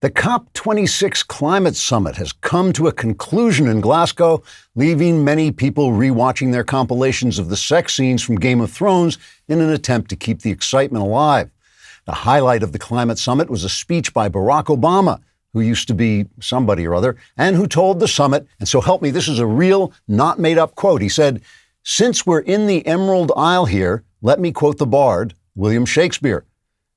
The COP26 climate summit has come to a conclusion in Glasgow, leaving many people rewatching their compilations of the sex scenes from Game of Thrones in an attempt to keep the excitement alive. The highlight of the climate summit was a speech by Barack Obama, who used to be somebody or other, and who told the summit, and so help me, this is a real, not made up quote. He said, "Since we're in the Emerald Isle here, let me quote the bard, William Shakespeare."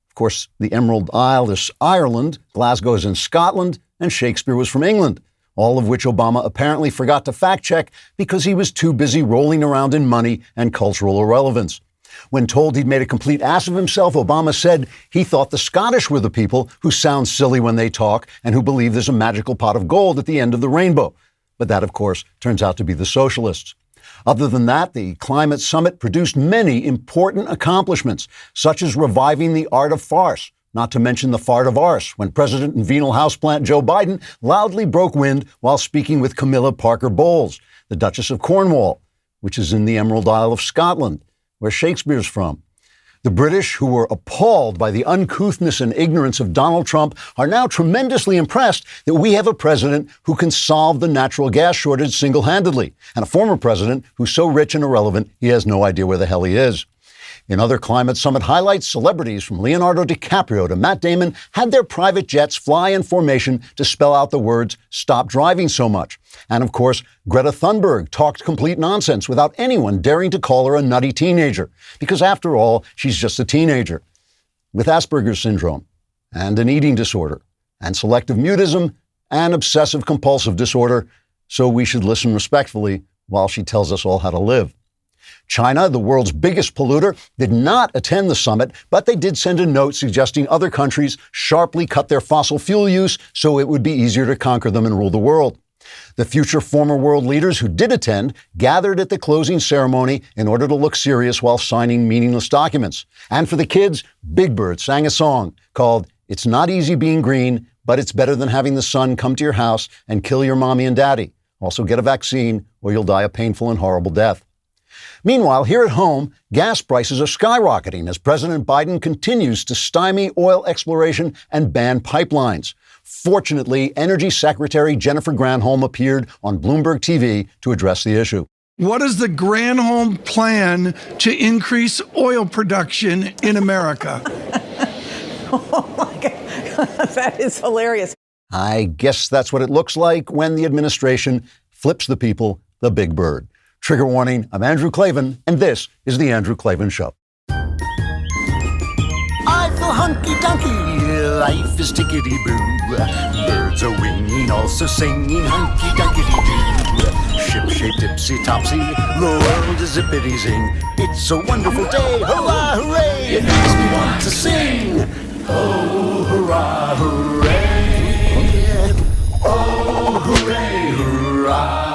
Of course, the Emerald Isle is Ireland, Glasgow is in Scotland, and Shakespeare was from England, all of which Obama apparently forgot to fact-check because he was too busy rolling around in money and cultural irrelevance. When told he'd made a complete ass of himself, Obama said he thought the Scottish were the people who sound silly when they talk and who believe there's a magical pot of gold at the end of the rainbow. But that, of course, turns out to be the socialists. Other than that, the climate summit produced many important accomplishments, such as reviving the art of farce, not to mention the fart of arse, when President and venal houseplant Joe Biden loudly broke wind while speaking with Camilla Parker Bowles, the Duchess of Cornwall, which is in the Emerald Isle of Scotland, where Shakespeare's from. The British, who were appalled by the uncouthness and ignorance of Donald Trump, are now tremendously impressed that we have a president who can solve the natural gas shortage single-handedly, and a former president who's so rich and irrelevant he has no idea where the hell he is. In other climate summit highlights, celebrities from Leonardo DiCaprio to Matt Damon had their private jets fly in formation to spell out the words, "Stop driving so much." And of course, Greta Thunberg talked complete nonsense without anyone daring to call her a nutty teenager, because after all, she's just a teenager with Asperger's syndrome and an eating disorder and selective mutism and obsessive compulsive disorder. So we should listen respectfully while she tells us all how to live. China, the world's biggest polluter, did not attend the summit, but they did send a note suggesting other countries sharply cut their fossil fuel use so it would be easier to conquer them and rule the world. The future former world leaders who did attend gathered at the closing ceremony in order to look serious while signing meaningless documents. And for the kids, Big Bird sang a song called "It's Not Easy Being Green, but It's Better Than Having the Sun Come to Your House and Kill Your Mommy and Daddy. Also get a vaccine or you'll die a painful and horrible death." Meanwhile, here at home, gas prices are skyrocketing as President Biden continues to stymie oil exploration and ban pipelines. Fortunately, Energy Secretary Jennifer Granholm appeared on Bloomberg TV to address the issue. What is the Granholm plan to increase oil production in America? Oh my God, that is hilarious. I guess that's what it looks like when the administration flips the people the big bird. Trigger warning, I'm Andrew Klavan, and this is The Andrew Klavan Show. I feel hunky-dunky, life is tickety-boo. Birds are winging, also singing hunky-dunky-doo. Ship-shaped, tipsy-topsy, the world is zippity-zing. It's a wonderful day, hurrah, hooray! It makes me want to sing. Oh, hurrah, hooray! Oh, hooray, hurrah!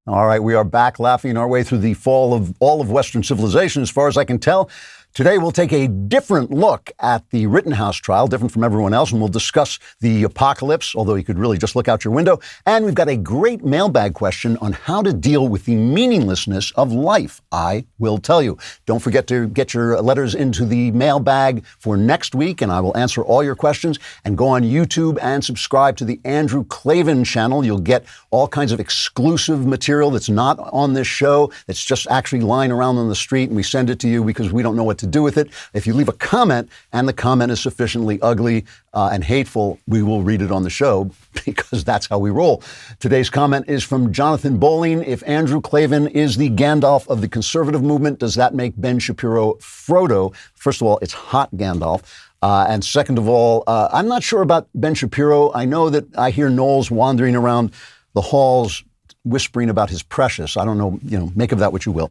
All right, we are back laughing our way through the fall of all of Western civilization, as far as I can tell. Today, we'll take a different look at the Rittenhouse trial, different from everyone else, and we'll discuss the apocalypse, although you could really just look out your window. And we've got a great mailbag question on how to deal with the meaninglessness of life. I will tell you. Don't forget to get your letters into the mailbag for next week, and I will answer all your questions. And go on YouTube and subscribe to the Andrew Klavan channel. You'll get all kinds of exclusive material that's not on this show, that's just actually lying around on the street, and we send it to you because we don't know what to do with it. If you leave a comment and the comment is sufficiently ugly and hateful, we will read it on the show because that's how we roll. Today's comment is from Jonathan Bowling. If Andrew Klavan is the Gandalf of the conservative movement, does that make Ben Shapiro Frodo? First of all, it's hot Gandalf. And second of all, I'm not sure about Ben Shapiro. I know that I hear Knowles wandering around the halls whispering about his precious. I don't know, make of that what you will.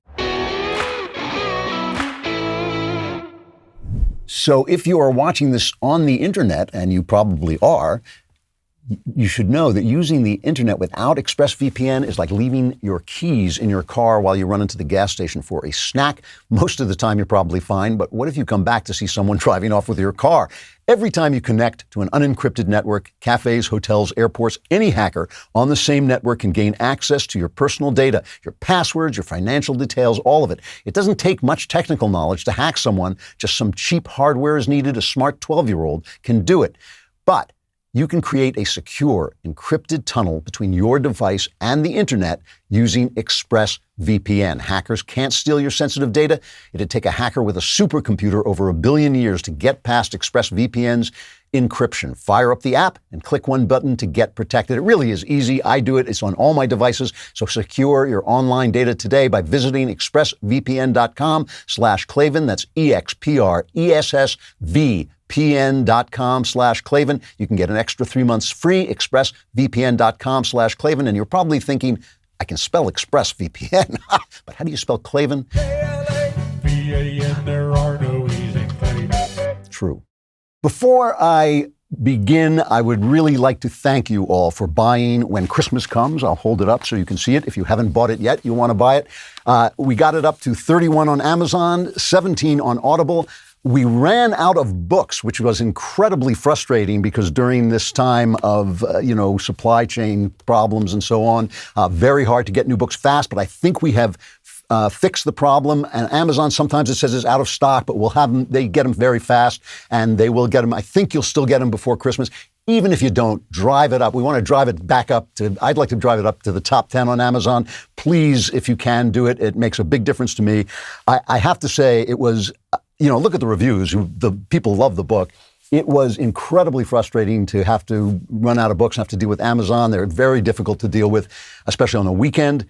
So if you are watching this on the internet, and you probably are, you should know that using the internet without ExpressVPN is like leaving your keys in your car while you run into the gas station for a snack. Most of the time you're probably fine, but what if you come back to see someone driving off with your car? Every time you connect to an unencrypted network, cafes, hotels, airports, any hacker on the same network can gain access to your personal data, your passwords, your financial details, all of it. It doesn't take much technical knowledge to hack someone. Just some cheap hardware is needed. A smart 12-year-old can do it. But you can create a secure, encrypted tunnel between your device and the internet using ExpressVPN. Hackers can't steal your sensitive data. It'd take a hacker with a supercomputer over 1 billion years to get past ExpressVPN's encryption. Fire up the app and click one button to get protected. It really is easy. I do it. It's on all my devices. So secure your online data today by visiting expressvpn.com/Klavan. That's EXPRESSVPN.com/Klavan. You can get an extra 3 months free, expressvpn.com/Klavan. And you're probably thinking, I can spell ExpressVPN, but how do you spell Klavan? K-L-A-V-A-N, there are no E's in Klavan. True. Before I begin, I would really like to thank you all for buying When Christmas Comes. I'll hold it up so you can see it. If you haven't bought it yet, you want to buy it. We got it up to 31 on Amazon, 17 on Audible. We ran out of books, which was incredibly frustrating because during this time of, supply chain problems and so on, very hard to get new books fast, but I think we have fix the problem. And Amazon, sometimes it says it's out of stock, but we'll have them, they get them very fast and they will get them. I think you'll still get them before Christmas. Even if you don't, drive it up. We want to drive it back up I'd like to drive it up to the top 10 on Amazon. Please, if you can do it, it makes a big difference to me. I have to say it was, look at the reviews. The people love the book. It was incredibly frustrating to have to run out of books and have to deal with Amazon. They're very difficult to deal with, especially on the weekend.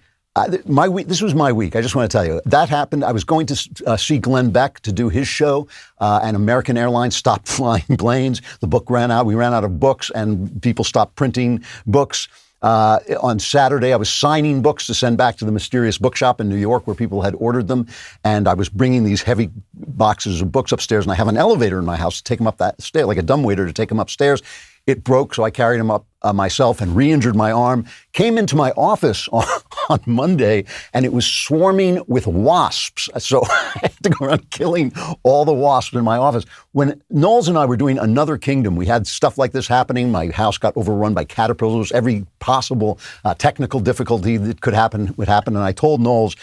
This was my week. I just want to tell you that happened. I was going to see Glenn Beck to do his show, and American Airlines stopped flying planes. The book ran out. We ran out of books, and people stopped printing books. On Saturday, I was signing books to send back to the mysterious bookshop in New York where people had ordered them. And I was bringing these heavy boxes of books upstairs, and I have an elevator in my house to take them up that stair, like a dumbwaiter to take them upstairs. It broke, so I carried them up myself and re-injured my arm. Came into my office on Monday, and it was swarming with wasps. So I had to go around killing all the wasps in my office. When Knowles and I were doing Another Kingdom, we had stuff like this happening. My house got overrun by caterpillars. Every possible technical difficulty that could happen would happen. And I told Knowles,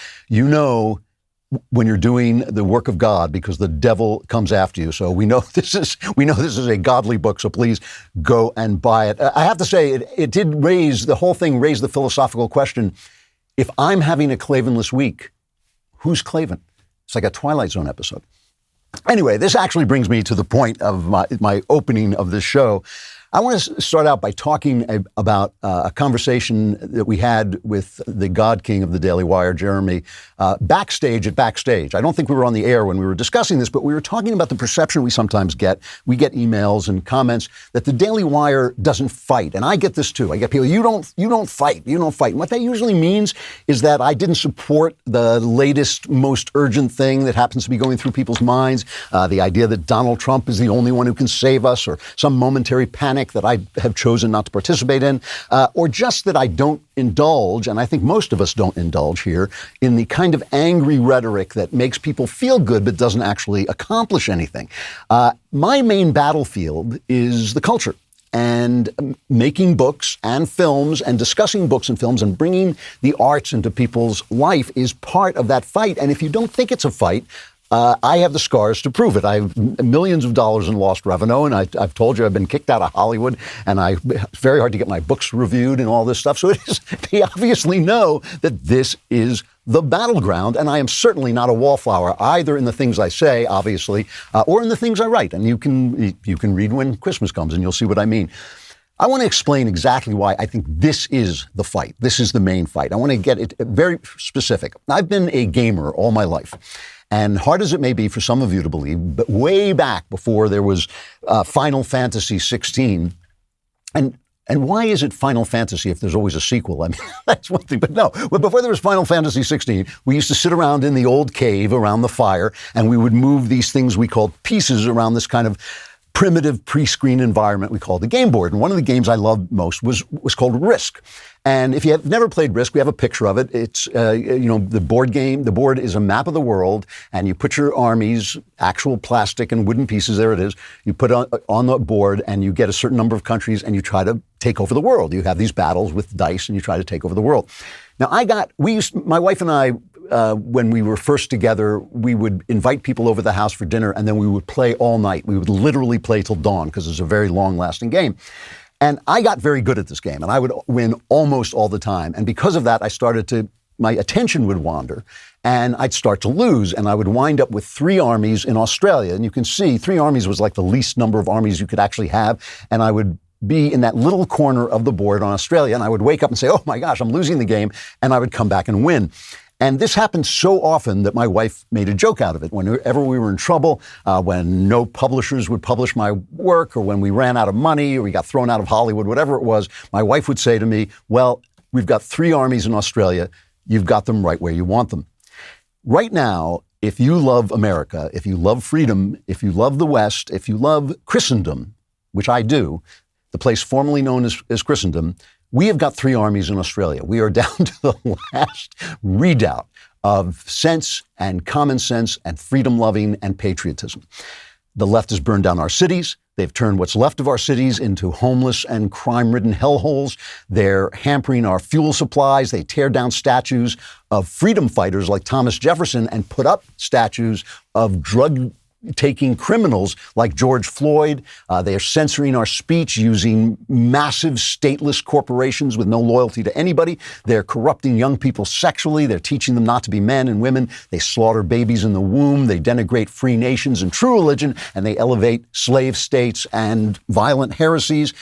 when you're doing the work of God, because the devil comes after you. So we know this is a godly book. So please go and buy it. I have to say, it did the whole thing raised the philosophical question. If I'm having a Klavanless week, who's Klavan? It's like a Twilight Zone episode. Anyway, this actually brings me to the point of my opening of this show. I want to start out by talking about a conversation that we had with the God King of the Daily Wire, Jeremy, backstage at Backstage. I don't think we were on the air when we were discussing this, but we were talking about the perception we sometimes get. We get emails and comments that the Daily Wire doesn't fight. And I get this too. I get people, you don't fight. And what that usually means is that I didn't support the latest, most urgent thing that happens to be going through people's minds. The idea that Donald Trump is the only one who can save us, or some momentary panic that I have chosen not to participate in, or just that I don't indulge, and I think most of us don't indulge here, in the kind of angry rhetoric that makes people feel good but doesn't actually accomplish anything. My main battlefield is the culture. And making books and films and discussing books and films and bringing the arts into people's life is part of that fight. And if you don't think it's a fight, I have the scars to prove it. I have millions of dollars in lost revenue, and I've told you I've been kicked out of Hollywood, and it's very hard to get my books reviewed and all this stuff. So they obviously know that this is the battleground, and I am certainly not a wallflower, either in the things I say, obviously, or in the things I write. And you can read When Christmas Comes, and you'll see what I mean. I want to explain exactly why I think this is the fight. This is the main fight. I want to get it very specific. I've been a gamer all my life. And hard as it may be for some of you to believe, but way back before there was Final Fantasy 16, and why is it Final Fantasy if there's always a sequel? I mean, that's one thing. But no, but before there was Final Fantasy 16, we used to sit around in the old cave around the fire, and we would move these things we called pieces around this kind of primitive pre-screen environment we called the game board. And one of the games I loved most was called Risk. And if you have never played Risk, we have a picture of it. It's, the board game. The board is a map of the world, and you put your armies, actual plastic and wooden pieces, there it is. You put it on the board, and you get a certain number of countries, and you try to take over the world. You have these battles with dice, and you try to take over the world. Now, my wife and I when we were first together, we would invite people over the house for dinner, and then we would play all night. We would literally play till dawn because it's a very long-lasting game. And I got very good at this game, and I would win almost all the time. And because of that, my attention would wander, and I'd start to lose, and I would wind up with 3 armies in Australia. And you can see 3 armies was like the least number of armies you could actually have, and I would be in that little corner of the board on Australia, and I would wake up and say, oh my gosh, I'm losing the game, and I would come back and win. And this happened so often that my wife made a joke out of it. Whenever we were in trouble, when no publishers would publish my work, or when we ran out of money, or we got thrown out of Hollywood, whatever it was, my wife would say to me, well, we've got 3 armies in Australia. You've got them right where you want them. Right now, if you love America, if you love freedom, if you love the West, if you love Christendom, which I do, the place formerly known as Christendom, we have got 3 armies in Australia. We are down to the last redoubt of sense and common sense and freedom-loving and patriotism. The left has burned down our cities. They've turned what's left of our cities into homeless and crime-ridden hellholes. They're hampering our fuel supplies. They tear down statues of freedom fighters like Thomas Jefferson and put up statues of drug-taking criminals like George Floyd. They are censoring our speech using massive stateless corporations with no loyalty to anybody. They're corrupting young people sexually. They're teaching them not to be men and women. They slaughter babies in the womb. They denigrate free nations and true religion, and they elevate slave states and violent heresies.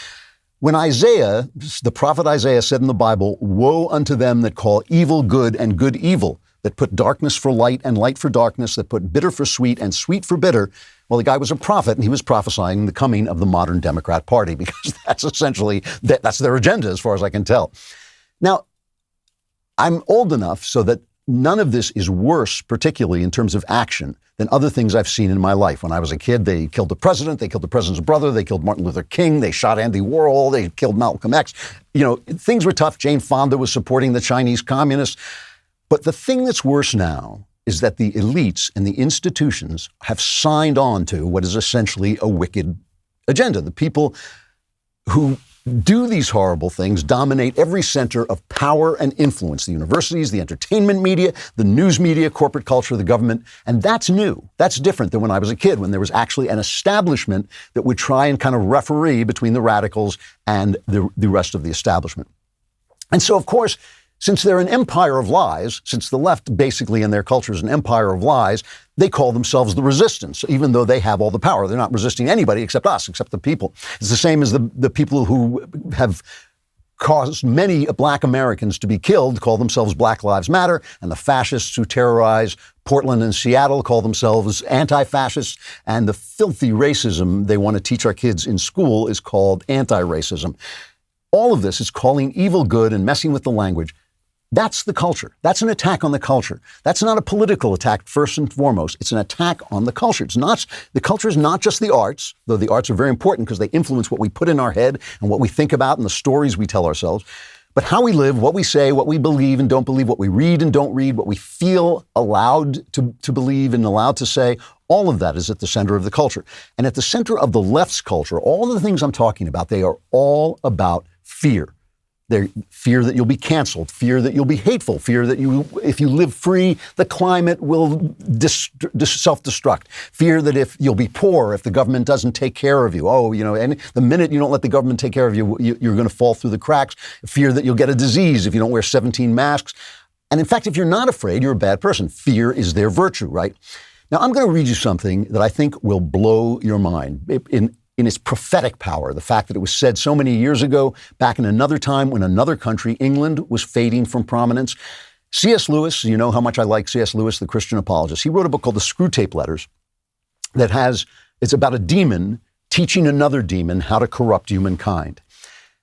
When Isaiah, the prophet Isaiah, said in the Bible, woe unto them that call evil good and good evil, that put darkness for light and light for darkness, that put bitter for sweet and sweet for bitter. Well, the guy was a prophet, and he was prophesying the coming of the modern Democrat Party, because that's essentially, that's their agenda as far as I can tell. Now, I'm old enough so that none of this is worse, particularly in terms of action, than other things I've seen in my life. When I was a kid, they killed the president, they killed the president's brother, they killed Martin Luther King, they shot Andy Warhol, they killed Malcolm X. You know, things were tough. Jane Fonda was supporting the Chinese communists. But the thing that's worse now is that the elites and the institutions have signed on to what is essentially a wicked agenda. The people who do these horrible things dominate every center of power and influence: the universities, the entertainment media, the news media, corporate culture, the government. And that's new. That's different than when I was a kid, when there was actually an establishment that would try and kind of referee between the radicals and the rest of the establishment. And so, of course, since they're an empire of lies, since the left basically in their culture is an empire of lies, they call themselves the resistance, even though they have all the power. They're not resisting anybody except us, except the people. It's the same as the people who have caused many Black Americans to be killed call themselves Black Lives Matter, and the fascists who terrorize Portland and Seattle call themselves anti-fascists, and the filthy racism they want to teach our kids in school is called anti-racism. All of this is calling evil good and messing with the language. That's the culture. That's an attack on the culture. That's not a political attack, first and foremost. It's an attack on the culture. The culture is not just the arts, though the arts are very important because they influence what we put in our head and what we think about and the stories we tell ourselves. But how we live, what we say, what we believe and don't believe, what we read and don't read, what we feel allowed to believe and allowed to say, all of that is at the center of the culture. And at the center of the left's culture, all of the things I'm talking about, they are all about fear. They're fear that you'll be canceled, fear that you'll be hateful, fear that if you live free, the climate will self-destruct, fear that if you'll be poor, if the government doesn't take care of you, and the minute you don't let the government take care of you, you're going to fall through the cracks, fear that you'll get a disease if you don't wear 17 masks. And in fact, if you're not afraid, you're a bad person. Fear is their virtue, right? Now, I'm going to read you something that I think will blow your mind in its prophetic power, the fact that it was said so many years ago, back in another time when another country, England, was fading from prominence. C.S. Lewis, you know how much I like C.S. Lewis, the Christian apologist. He wrote a book called The Screwtape Letters it's about a demon teaching another demon how to corrupt humankind.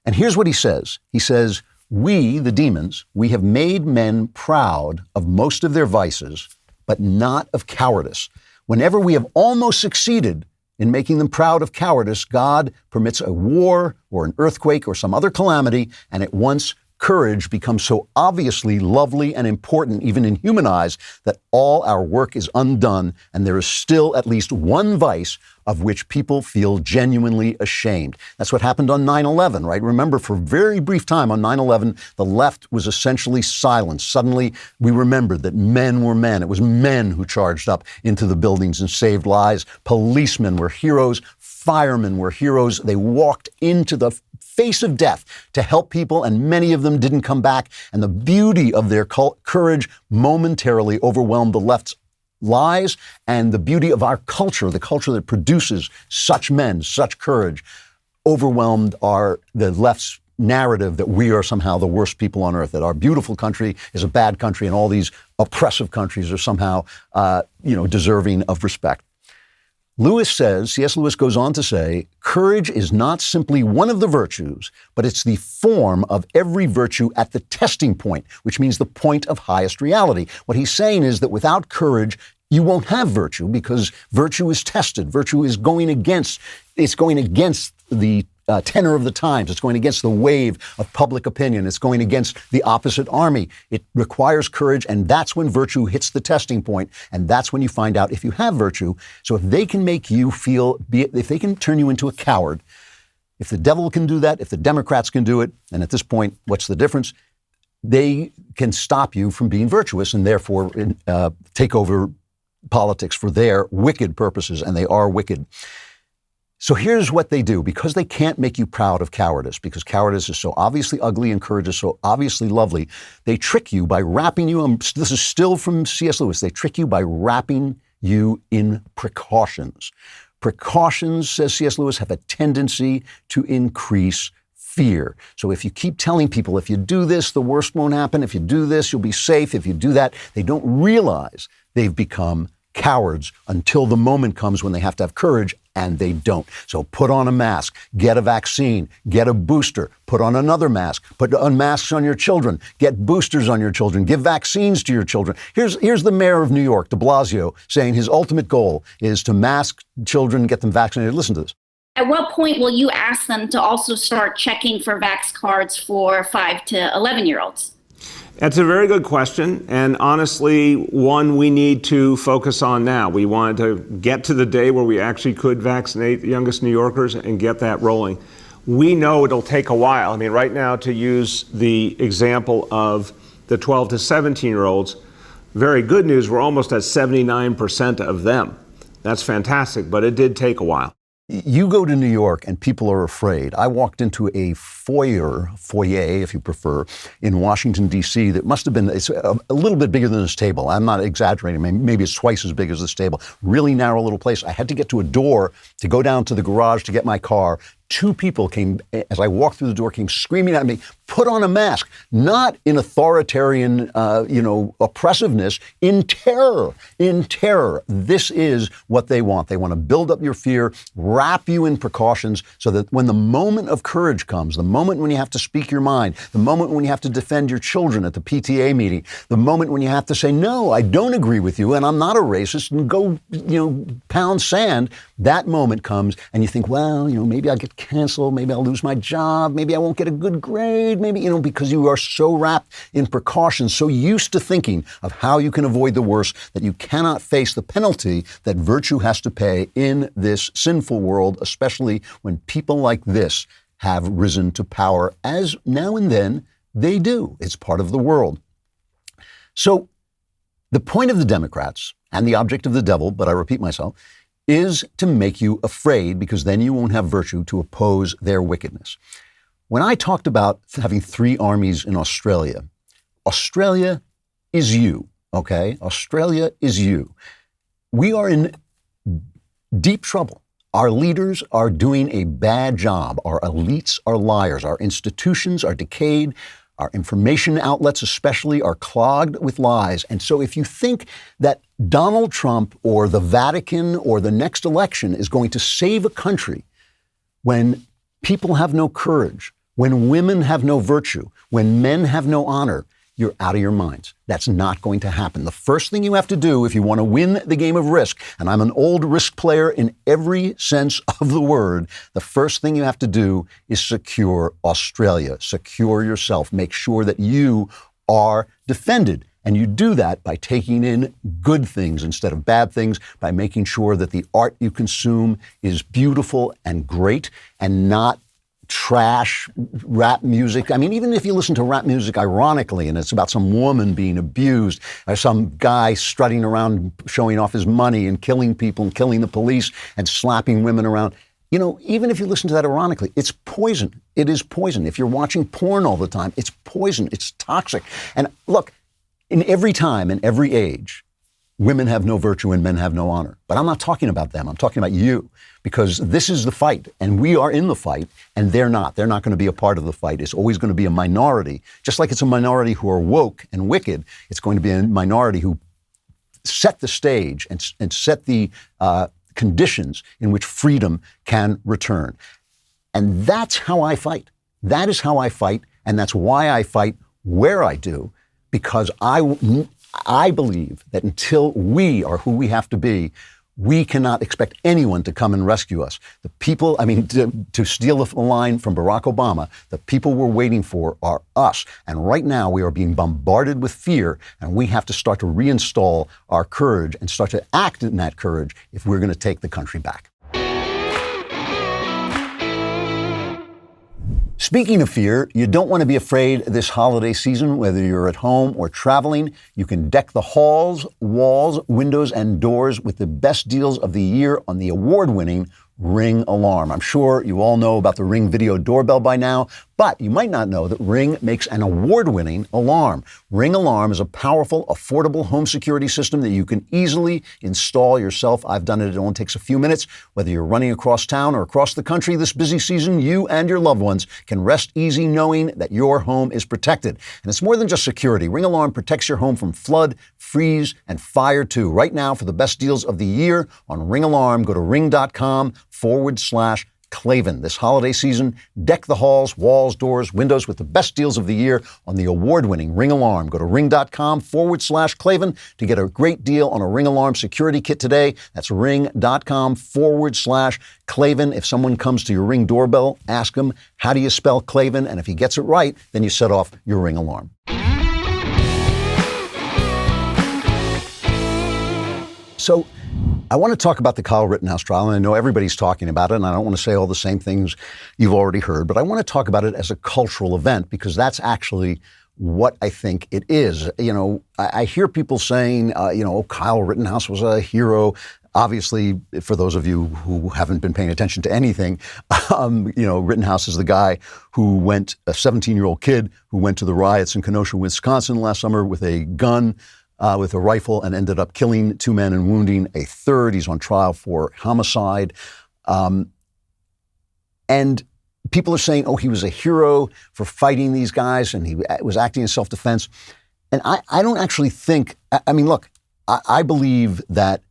And here's what he says. He says, we, the demons, we have made men proud of most of their vices, but not of cowardice. Whenever we have almost succeeded in making them proud of cowardice, God permits a war or an earthquake or some other calamity and at once courage becomes so obviously lovely and important, even in human eyes, that all our work is undone, and there is still at least one vice of which people feel genuinely ashamed. That's what happened on 9/11, right? Remember, for a very brief time on 9/11, the left was essentially silenced. Suddenly, we remembered that men were men. It was men who charged up into the buildings and saved lives. Policemen were heroes. Firemen were heroes. They walked into the face of death to help people, and many of them didn't come back. And the beauty of their courage momentarily overwhelmed the left's lies, and the beauty of our culture, the culture that produces such men, such courage, overwhelmed the left's narrative that we are somehow the worst people on earth, that our beautiful country is a bad country, and all these oppressive countries are somehow, deserving of respect. C.S. Lewis goes on to say, courage is not simply one of the virtues, but it's the form of every virtue at the testing point, which means the point of highest reality. What he's saying is that without courage, you won't have virtue, because virtue is tested. Virtue is going against the tenor of the times. It's going against the wave of public opinion. It's going against the opposite army. It requires courage, and that's when virtue hits the testing point, and that's when you find out if you have virtue. So if they can make you if they can turn you into a coward, if the devil can do that, if the Democrats can do it, and at this point, what's the difference? They can stop you from being virtuous and therefore take over politics for their wicked purposes, and they are wicked. So here's what they do. Because they can't make you proud of cowardice, because cowardice is so obviously ugly and courage is so obviously lovely, they trick you by wrapping you, this is still from C.S. Lewis, they trick you by wrapping you in precautions. Precautions, says C.S. Lewis, have a tendency to increase fear. So if you keep telling people, if you do this, the worst won't happen. If you do this, you'll be safe. If you do that, they don't realize they've become cowards until the moment comes when they have to have courage, and they don't. So put on a mask, get a vaccine, get a booster, put on another mask, put on masks on your children, get boosters on your children, give vaccines to your children. Here's the mayor of New York, de Blasio, saying his ultimate goal is to mask children, get them vaccinated. Listen to this. At what point will you ask them to also start checking for vax cards for 5 to 11-year-olds? That's a very good question, and honestly, one we need to focus on now. We wanted to get to the day where we actually could vaccinate the youngest New Yorkers and get that rolling. We know it'll take a while. I mean, right now, to use the example of the 12 to 17-year-olds, very good news, we're almost at 79% of them. That's fantastic, but it did take a while. You go to New York and people are afraid. I walked into a foyer, if you prefer, in Washington, D.C. that must have been it's a little bit bigger than this table. I'm not exaggerating. Maybe it's twice as big as this table. Really narrow little place. I had to get to a door to go down to the garage to get my car. 2 people came, as I walked through the door, came screaming at me, put on a mask, not in authoritarian, oppressiveness, in terror. This is what they want. They want to build up your fear, wrap you in precautions so that when the moment of courage comes, the moment when you have to speak your mind, the moment when you have to defend your children at the PTA meeting, the moment when you have to say, no, I don't agree with you and I'm not a racist, and go, pound sand, that moment comes and you think, well, maybe I'll get canceled, maybe I'll lose my job, maybe I won't get a good grade, maybe, because you are so wrapped in precautions, so used to thinking of how you can avoid the worst that you cannot face the penalty that virtue has to pay in this sinful world, especially when people like this have risen to power, as now and then they do. It's part of the world. So the point of the Democrats, and the object of the devil, but I repeat myself, is to make you afraid, because then you won't have virtue to oppose their wickedness. When I talked about having 3 armies in Australia, Australia is you, okay? Australia is you. We are in deep trouble. Our leaders are doing a bad job. Our elites are liars. Our institutions are decayed. Our information outlets especially are clogged with lies. And so if you think that Donald Trump or the Vatican or the next election is going to save a country when people have no courage, when women have no virtue, when men have no honor, you're out of your minds. That's not going to happen. The first thing you have to do if you want to win the game of risk, and I'm an old risk player in every sense of the word, the first thing you have to do is secure Australia. Secure yourself. Make sure that you are defended. And you do that by taking in good things instead of bad things, by making sure that the art you consume is beautiful and great and not trash rap music. I mean, even if you listen to rap music ironically and it's about some woman being abused or some guy strutting around showing off his money and killing people and killing the police and slapping women around, you know, even if you listen to that ironically, it's poison. It is poison. If you're watching porn all the time, it's poison. It's toxic. And look, in every time and every age, women have no virtue and men have no honor. But I'm not talking about them. I'm talking about you, because this is the fight and we are in the fight and they're not. They're not going to be a part of the fight. It's always going to be a minority. Just like it's a minority who are woke and wicked, it's going to be a minority who set the stage and set the conditions in which freedom can return. And that's how I fight. That is how I fight. And that's why I fight where I do, because I believe that until we are who we have to be, we cannot expect anyone to come and rescue us. The people, to steal the line from Barack Obama, the people we're waiting for are us. And right now we are being bombarded with fear, and we have to start to reinstall our courage and start to act in that courage if we're going to take the country back. Speaking of fear, you don't want to be afraid this holiday season, whether you're at home or traveling. You can deck the halls, walls, windows, and doors with the best deals of the year on the award-winning Ring alarm. I'm sure you all know about the Ring video doorbell by now, but you might not know that Ring makes an award-winning alarm. Ring Alarm is a powerful, affordable home security system that you can easily install yourself. I've done it. It only takes a few minutes. Whether you're running across town or across the country this busy season, you and your loved ones can rest easy knowing that your home is protected. And it's more than just security. Ring Alarm protects your home from flood, freeze, and fire too. Right now, for the best deals of the year on Ring Alarm, go to ring.com/Klavan. This holiday season, deck the halls, walls, doors, windows with the best deals of the year on the award-winning Ring Alarm. Go to ring.com/Klavan to get a great deal on a Ring Alarm security kit today. That's ring.com/Klavan. If someone comes to your Ring doorbell, ask them, how do you spell Klavan? And if he gets it right, then you set off your Ring alarm. So I want to talk about the Kyle Rittenhouse trial, and I know everybody's talking about it, and I don't want to say all the same things you've already heard, but I want to talk about it as a cultural event, because that's actually what I think it is. You know, I hear people saying, Kyle Rittenhouse was a hero. Obviously, for those of you who haven't been paying attention to anything, Rittenhouse is the guy who went, a 17-year-old kid who went to the riots in Kenosha, Wisconsin last summer with a gun, with a rifle, and ended up killing 2 men and wounding a third. He's on trial for homicide. And people are saying, he was a hero for fighting these guys and he was acting in self-defense. And I don't actually think, I believe that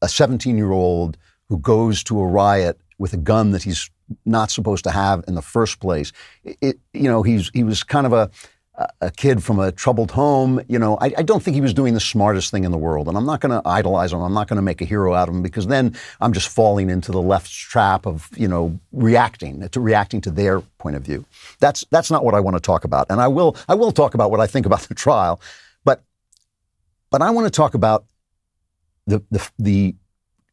a 17-year-old who goes to a riot with a gun that he's not supposed to have in the first place, he was kind of a kid from a troubled home. I don't think he was doing the smartest thing in the world. And I'm not going to idolize him. I'm not going to make a hero out of him, because then I'm just falling into the left's trap of, reacting to their point of view. That's not what I want to talk about. And I will talk about what I think about the trial, but I want to talk about the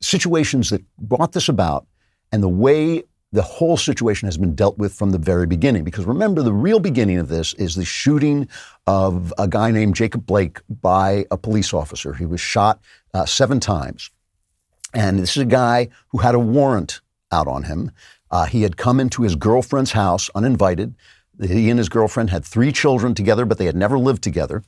situations that brought this about and the way the whole situation has been dealt with from the very beginning. Because remember, the real beginning of this is the shooting of a guy named Jacob Blake by a police officer. He was shot 7 times. And this is a guy who had a warrant out on him. He had come into his girlfriend's house uninvited. He and his girlfriend had 3 children together, but they had never lived together.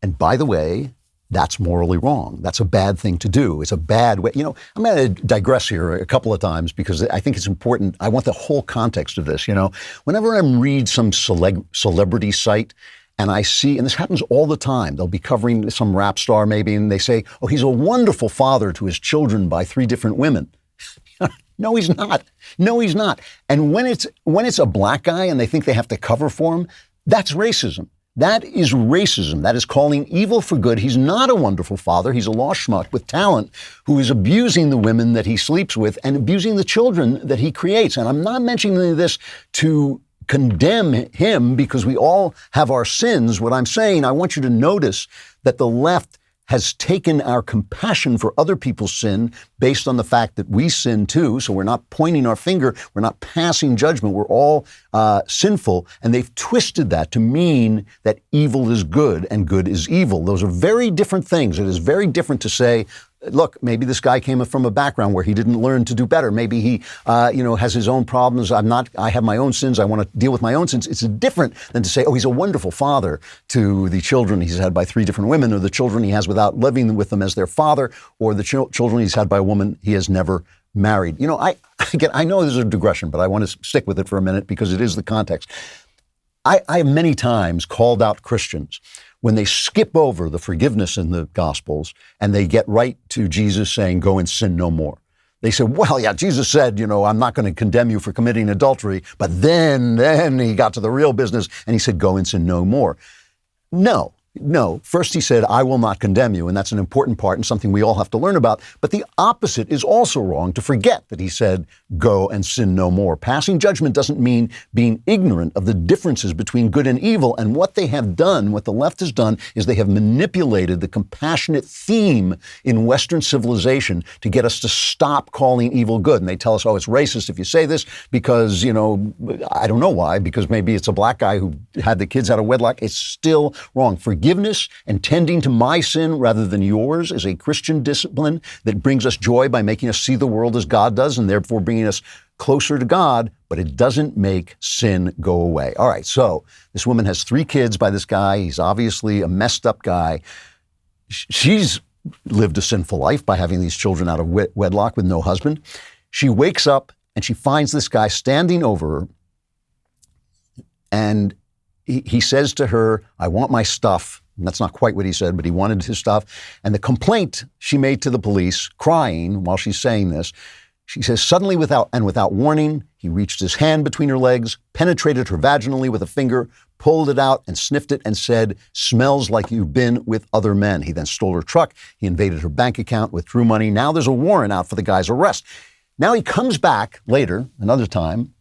And by the way, that's morally wrong. That's a bad thing to do. It's a bad way. I'm going to digress here a couple of times because I think it's important. I want the whole context of this. Whenever I read some celebrity site and I see, and this happens all the time, they'll be covering some rap star maybe, and they say, he's a wonderful father to his children by 3 different women. No, he's not. No, he's not. And when it's a black guy and they think they have to cover for him, that's racism. That is racism. That is calling evil for good. He's not a wonderful father. He's a lost schmuck with talent who is abusing the women that he sleeps with and abusing the children that he creates. And I'm not mentioning this to condemn him because we all have our sins. What I'm saying, I want you to notice that the left has taken our compassion for other people's sin based on the fact that we sin too. So we're not pointing our finger. We're not passing judgment. We're all sinful. And they've twisted that to mean that evil is good and good is evil. Those are very different things. It is very different to say, look, maybe this guy came from a background where he didn't learn to do better. Maybe he, has his own problems. I have my own sins. I want to deal with my own sins. It's different than to say, oh, he's a wonderful father to the children he's had by 3 different women, or the children he has without living with them as their father, or the children he's had by a woman he has never married. I know this is a digression, but I want to stick with it for a minute because it is the context. I have many times called out Christians when they skip over the forgiveness in the Gospels and they get right to Jesus saying, go and sin no more. They say, well, yeah, Jesus said, I'm not going to condemn you for committing adultery. But then he got to the real business and he said, go and sin no more. No. First he said, I will not condemn you. And that's an important part and something we all have to learn about. But the opposite is also wrong, to forget that he said, go and sin no more. Passing judgment doesn't mean being ignorant of the differences between good and evil. And what they have done, what the left has done, is they have manipulated the compassionate theme in Western civilization to get us to stop calling evil good. And they tell us, oh, it's racist if you say this because, I don't know why, because maybe it's a black guy who had the kids out of wedlock. It's still wrong. Forgiveness and tending to my sin rather than yours is a Christian discipline that brings us joy by making us see the world as God does and therefore bringing us closer to God, but it doesn't make sin go away. All right, so this woman has 3 kids by this guy. He's obviously a messed up guy. She's lived a sinful life by having these children out of wedlock with no husband. She wakes up and she finds this guy standing over her, and he says to her, I want my stuff. And that's not quite what he said, but he wanted his stuff. And the complaint she made to the police, crying while she's saying this, she says, suddenly without warning, he reached his hand between her legs, penetrated her vaginally with a finger, pulled it out and sniffed it and said, smells like you've been with other men. He then stole her truck. He invaded her bank account, withdrew money. Now there's a warrant out for the guy's arrest. Now he comes back later, another time,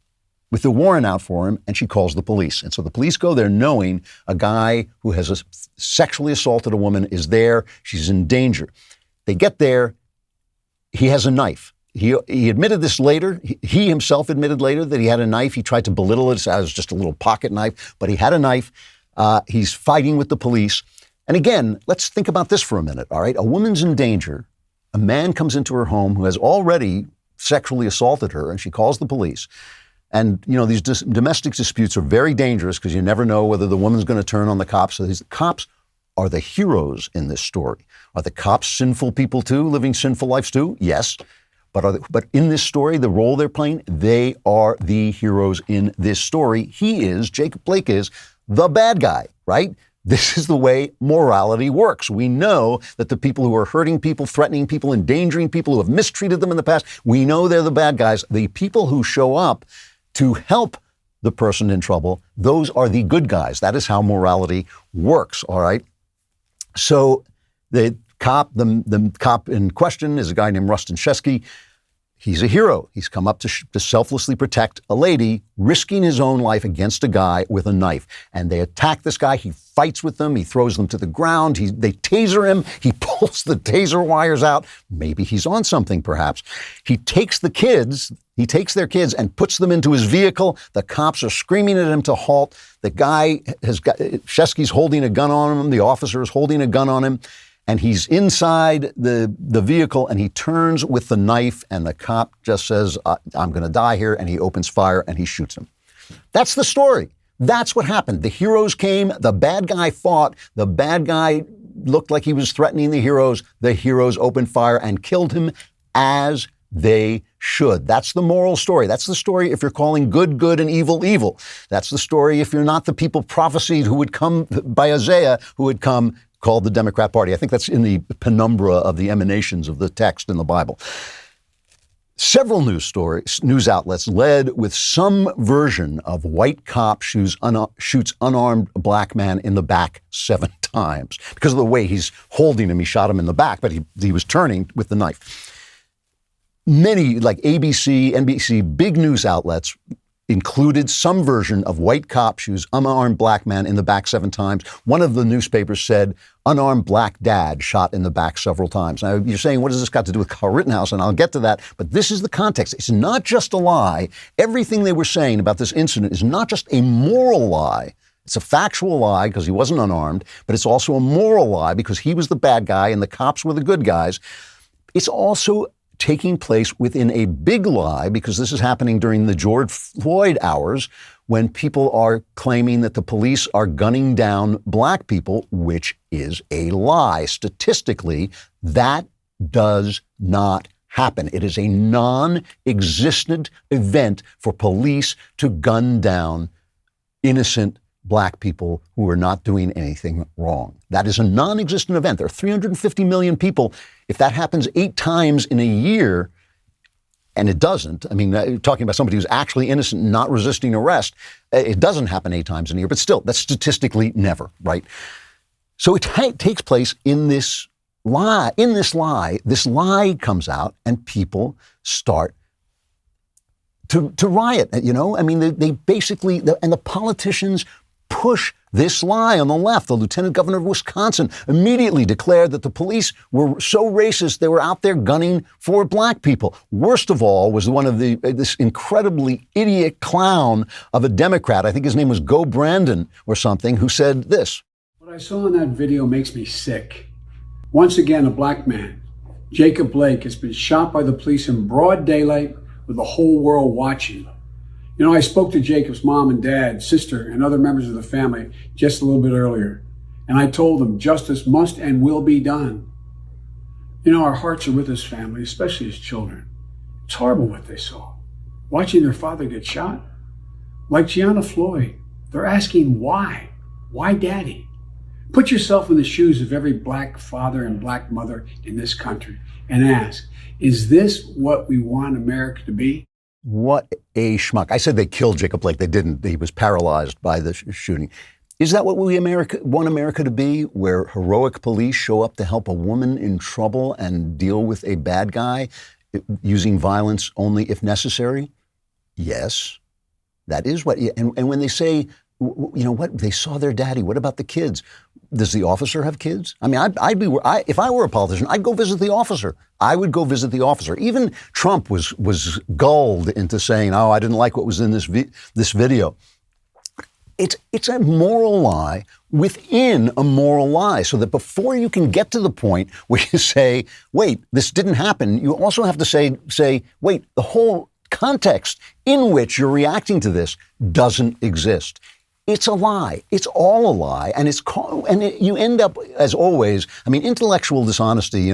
with the warrant out for him, and she calls the police. And so the police go there knowing a guy who has sexually assaulted a woman is there. She's in danger. They get there. He has a knife. He admitted this later. He himself admitted later that he had a knife. He tried to belittle it as just a little pocket knife, but he had a knife. He's fighting with the police. And again, let's think about this for a minute, all right? A woman's in danger. A man comes into her home who has already sexually assaulted her, and she calls the police. And, these domestic disputes are very dangerous because you never know whether the woman's going to turn on the cops. So these cops are the heroes in this story. Are the cops sinful people too, living sinful lives too? Yes. But in this story, the role they're playing, they are the heroes in this story. Jacob Blake is the bad guy, right? This is the way morality works. We know that the people who are hurting people, threatening people, endangering people, who have mistreated them in the past, we know they're the bad guys. The people who show up to help the person in trouble, those are the good guys. That is how morality works, all right? So the cop in question is a guy named Rustin Shesky. He's a hero. He's come up to selflessly protect a lady, risking his own life against a guy with a knife. And they attack this guy. He fights with them. He throws them to the ground. They taser him. He pulls the taser wires out. Maybe he's on something, perhaps. He takes their kids and puts them into his vehicle. The cops are screaming at him to halt. The guy Shesky's holding a gun on him. The officer is holding a gun on him. And he's inside the vehicle, and he turns with the knife, and the cop just says, I'm going to die here, and he opens fire, and he shoots him. That's the story. That's what happened. The heroes came. The bad guy fought. The bad guy looked like he was threatening the heroes. The heroes opened fire and killed him as they should. That's the moral story. That's the story if you're calling good, good, and evil, evil. That's the story if you're not the people prophesied who would come by Isaiah, who would come called the Democrat Party. I think that's in the penumbra of the emanations of the text in the Bible. Several news outlets led with some version of white cop shoots unarmed black man in the back 7 times. Because of the way he's holding him, he shot him in the back, but he was turning with the knife. Many, like ABC, NBC, big news outlets included some version of white cop shoots unarmed black man in the back 7 times. One of the newspapers said, unarmed black dad shot in the back several times. Now, you're saying, what does this got to do with Kyle Rittenhouse? And I'll get to that. But this is the context. It's not just a lie. Everything they were saying about this incident is not just a moral lie. It's a factual lie because he wasn't unarmed, but it's also a moral lie because he was the bad guy and the cops were the good guys. It's also taking place within a big lie, because this is happening during the George Floyd hours when people are claiming that the police are gunning down black people, which is a lie. Statistically, that does not happen. It is a non-existent event for police to gun down innocent black people who are not doing anything wrong. That is a non-existent event. There are 350 million people. If that happens 8 times in a year, and it doesn't, I mean, talking about somebody who's actually innocent and not resisting arrest, it doesn't happen 8 times in a year, but still, that's statistically never, right? So it takes place in this lie. This lie comes out and people start to riot, I mean, they basically, and the politicians push this lie on the left. The lieutenant governor of Wisconsin immediately declared that the police were so racist they were out there gunning for black people. Worst of all was one of this incredibly idiot clown of a Democrat, I think his name was Go Brandon or something, who said this. What I saw in that video makes me sick. Once again, a black man, Jacob Blake, has been shot by the police in broad daylight with the whole world watching. I spoke to Jacob's mom and dad, sister, and other members of the family just a little bit earlier, and I told them justice must and will be done. Our hearts are with his family, especially his children. It's horrible what they saw. Watching their father get shot. Like Gianna Floyd, they're asking why? Why daddy? Put yourself in the shoes of every black father and black mother in this country and ask, is this what we want America to be? What a schmuck. I said they killed Jacob Blake. They didn't. He was paralyzed by the shooting. Is that what we want America to be, where heroic police show up to help a woman in trouble and deal with a bad guy using violence only if necessary? Yes, that is what. And when they say, what, they saw their daddy, what about the kids? Does the officer have kids? I mean, if I were a politician, I'd go visit the officer. I would go visit the officer. Even Trump was gulled into saying, I didn't like what was in this video. It's a moral lie within a moral lie, so that before you can get to the point where you say, wait, this didn't happen, you also have to say, wait, the whole context in which you're reacting to this doesn't exist. It's a lie. It's all a lie. And you end up, as always, intellectual dishonesty,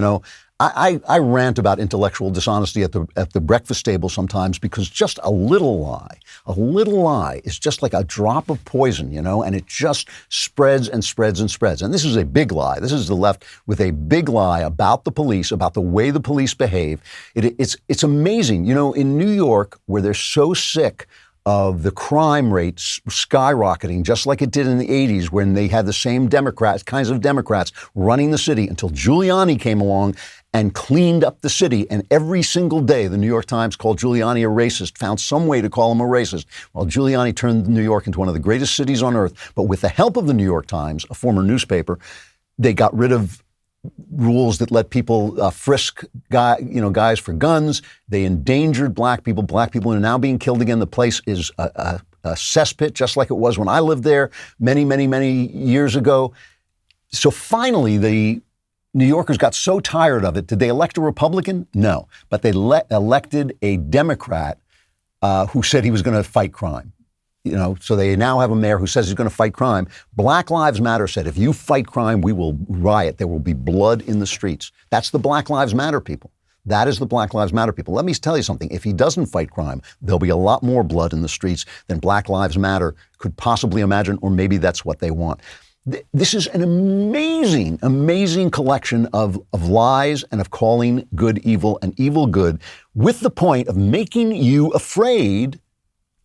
I rant about intellectual dishonesty at the breakfast table sometimes, because just a little lie is just like a drop of poison, and it just spreads and spreads and spreads. And this is a big lie. This is the left with a big lie about the police, about the way the police behave. It's amazing. In New York, where they're so sick of the crime rates skyrocketing, just like it did in the 80s when they had the same kinds of Democrats running the city, until Giuliani came along and cleaned up the city. And every single day, the New York Times called Giuliani a racist, found some way to call him a racist. Well, Giuliani turned New York into one of the greatest cities on earth. But with the help of the New York Times, a former newspaper, they got rid of rules that let people frisk guys for guns. They endangered black people. Black people are now being killed again. The place is a cesspit, just like it was when I lived there many, many, many years ago. So finally, the New Yorkers got so tired of it. Did they elect a Republican? No. But they elected a Democrat who said he was going to fight crime. So they now have a mayor who says he's going to fight crime. Black Lives Matter said, if you fight crime, we will riot. There will be blood in the streets. That's the Black Lives Matter people. That is the Black Lives Matter people. Let me tell you something. If he doesn't fight crime, there'll be a lot more blood in the streets than Black Lives Matter could possibly imagine, or maybe that's what they want. This is an amazing, amazing collection of lies and of calling good evil and evil good, with the point of making you afraid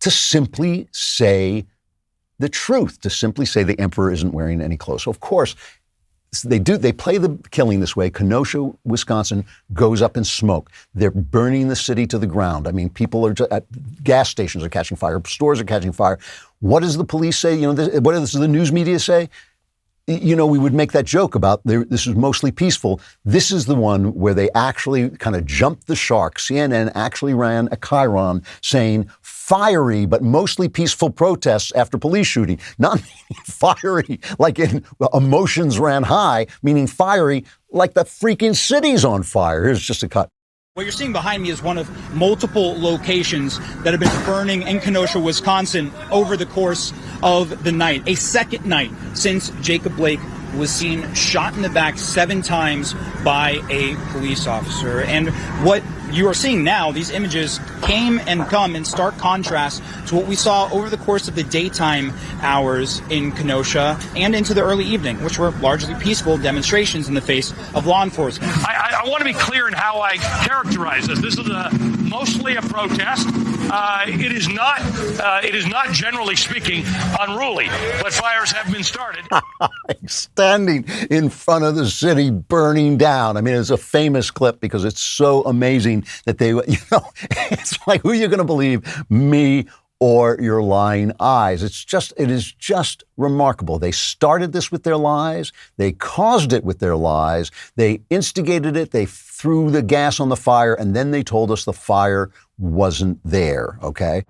to simply say the truth, to simply say the emperor isn't wearing any clothes. So of course, they play the killing this way. Kenosha, Wisconsin goes up in smoke. They're burning the city to the ground. I mean, people are gas stations are catching fire, stores are catching fire. What does the police say? What does the news media say? We would make that joke about this is mostly peaceful. This is the one where they actually kind of jumped the shark. CNN actually ran a chyron saying fiery but mostly peaceful protests after police shooting. Not meaning fiery like in emotions ran high, meaning fiery like the freaking city's on fire. Here's just a cut. What you're seeing behind me is one of multiple locations that have been burning in Kenosha, Wisconsin over the course of the night. A second night since Jacob Blake was seen shot in the back 7 times by a police officer. And what you are seeing now, these images came and come in stark contrast to what we saw over the course of the daytime hours in Kenosha and into the early evening, which were largely peaceful demonstrations in the face of law enforcement. I want to be clear in how I characterize this. This is mostly a protest. It is not, generally speaking, unruly, but fires have been started. Standing in front of the city burning down. I mean, it's a famous clip because it's so amazing that they, it's like, who are you going to believe, me or your lying eyes? It is just remarkable. They started this with their lies. They caused it with their lies. They instigated it. They threw the gas on the fire, and then they told us the fire wasn't there, okay?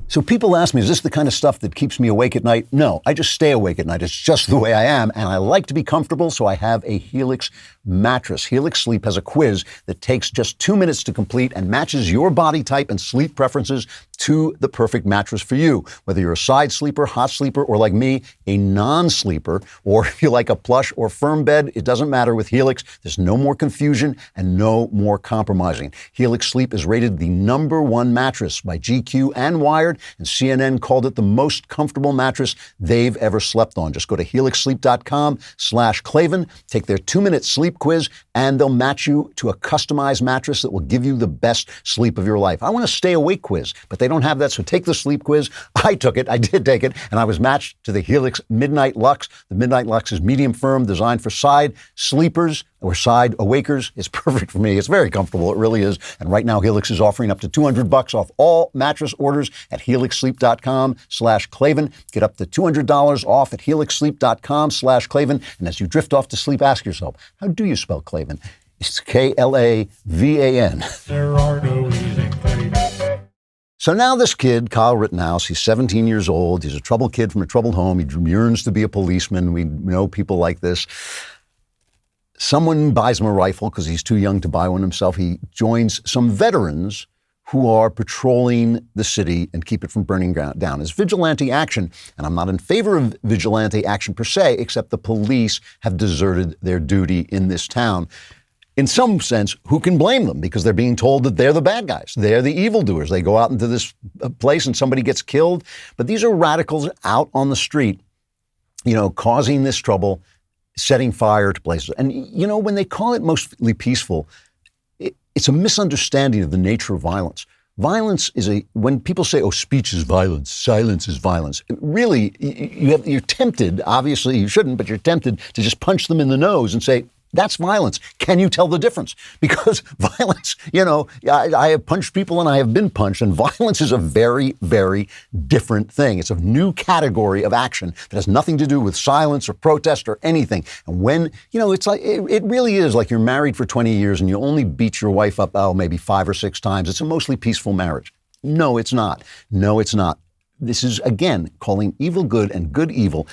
So people ask me, is this the kind of stuff that keeps me awake at night? No, I just stay awake at night. It's just the way I am. And I like to be comfortable, so I have a Helix mattress. Helix Sleep has a quiz that takes just 2 minutes to complete and matches your body type and sleep preferences to the perfect mattress for you. Whether you're a side sleeper, hot sleeper, or like me, a non-sleeper, or if you like a plush or firm bed, it doesn't matter with Helix. There's no more confusion and no more compromising. Helix Sleep is rated the #1 mattress by GQ and Wired, and CNN called it the most comfortable mattress they've ever slept on. Just go to helixsleep.com/Klavan, take their 2-minute sleep quiz, and they'll match you to a customized mattress that will give you the best sleep of your life. I want a stay awake quiz, but they don't have that, so take the sleep quiz. I took it, I did take it, and I was matched to the Helix Midnight Lux. The Midnight Lux is medium firm, designed for side sleepers or side awakers. It's perfect for me. It's very comfortable. It really is. And right now, Helix is offering up to $200 off all mattress orders at helixsleep.com/Klavan. Get up to $200 off at helixsleep.com/Klavan. And as you drift off to sleep, ask yourself, how do you spell Klavan? It's Klavan. There are no easy Klavan. So now this kid, Kyle Rittenhouse, he's 17 years old. He's a troubled kid from a troubled home. He yearns to be a policeman. We know people like this. Someone buys him a rifle because he's too young to buy one himself. He joins some veterans who are patrolling the city and keep it from burning down. It's vigilante action, and I'm not in favor of vigilante action per se, except the police have deserted their duty in this town. In some sense, who can blame them? Because they're being told that they're the bad guys. They're the evildoers. They go out into this place and somebody gets killed. But these are radicals out on the street, causing this trouble, setting fire to places. And, when they call it mostly peaceful, it's a misunderstanding of the nature of violence. Violence is when people say, speech is violence, silence is violence. Really, you're tempted, obviously you shouldn't, but you're tempted to just punch them in the nose and say, that's violence. Can you tell the difference? Because violence, I have punched people and I have been punched, and violence is a very, very different thing. It's a new category of action that has nothing to do with silence or protest or anything. And when, it's like, it really is like you're married for 20 years and you only beat your wife up, maybe 5 or 6 times. It's a mostly peaceful marriage. No, it's not. No, it's not. This is, again, calling evil good and good evil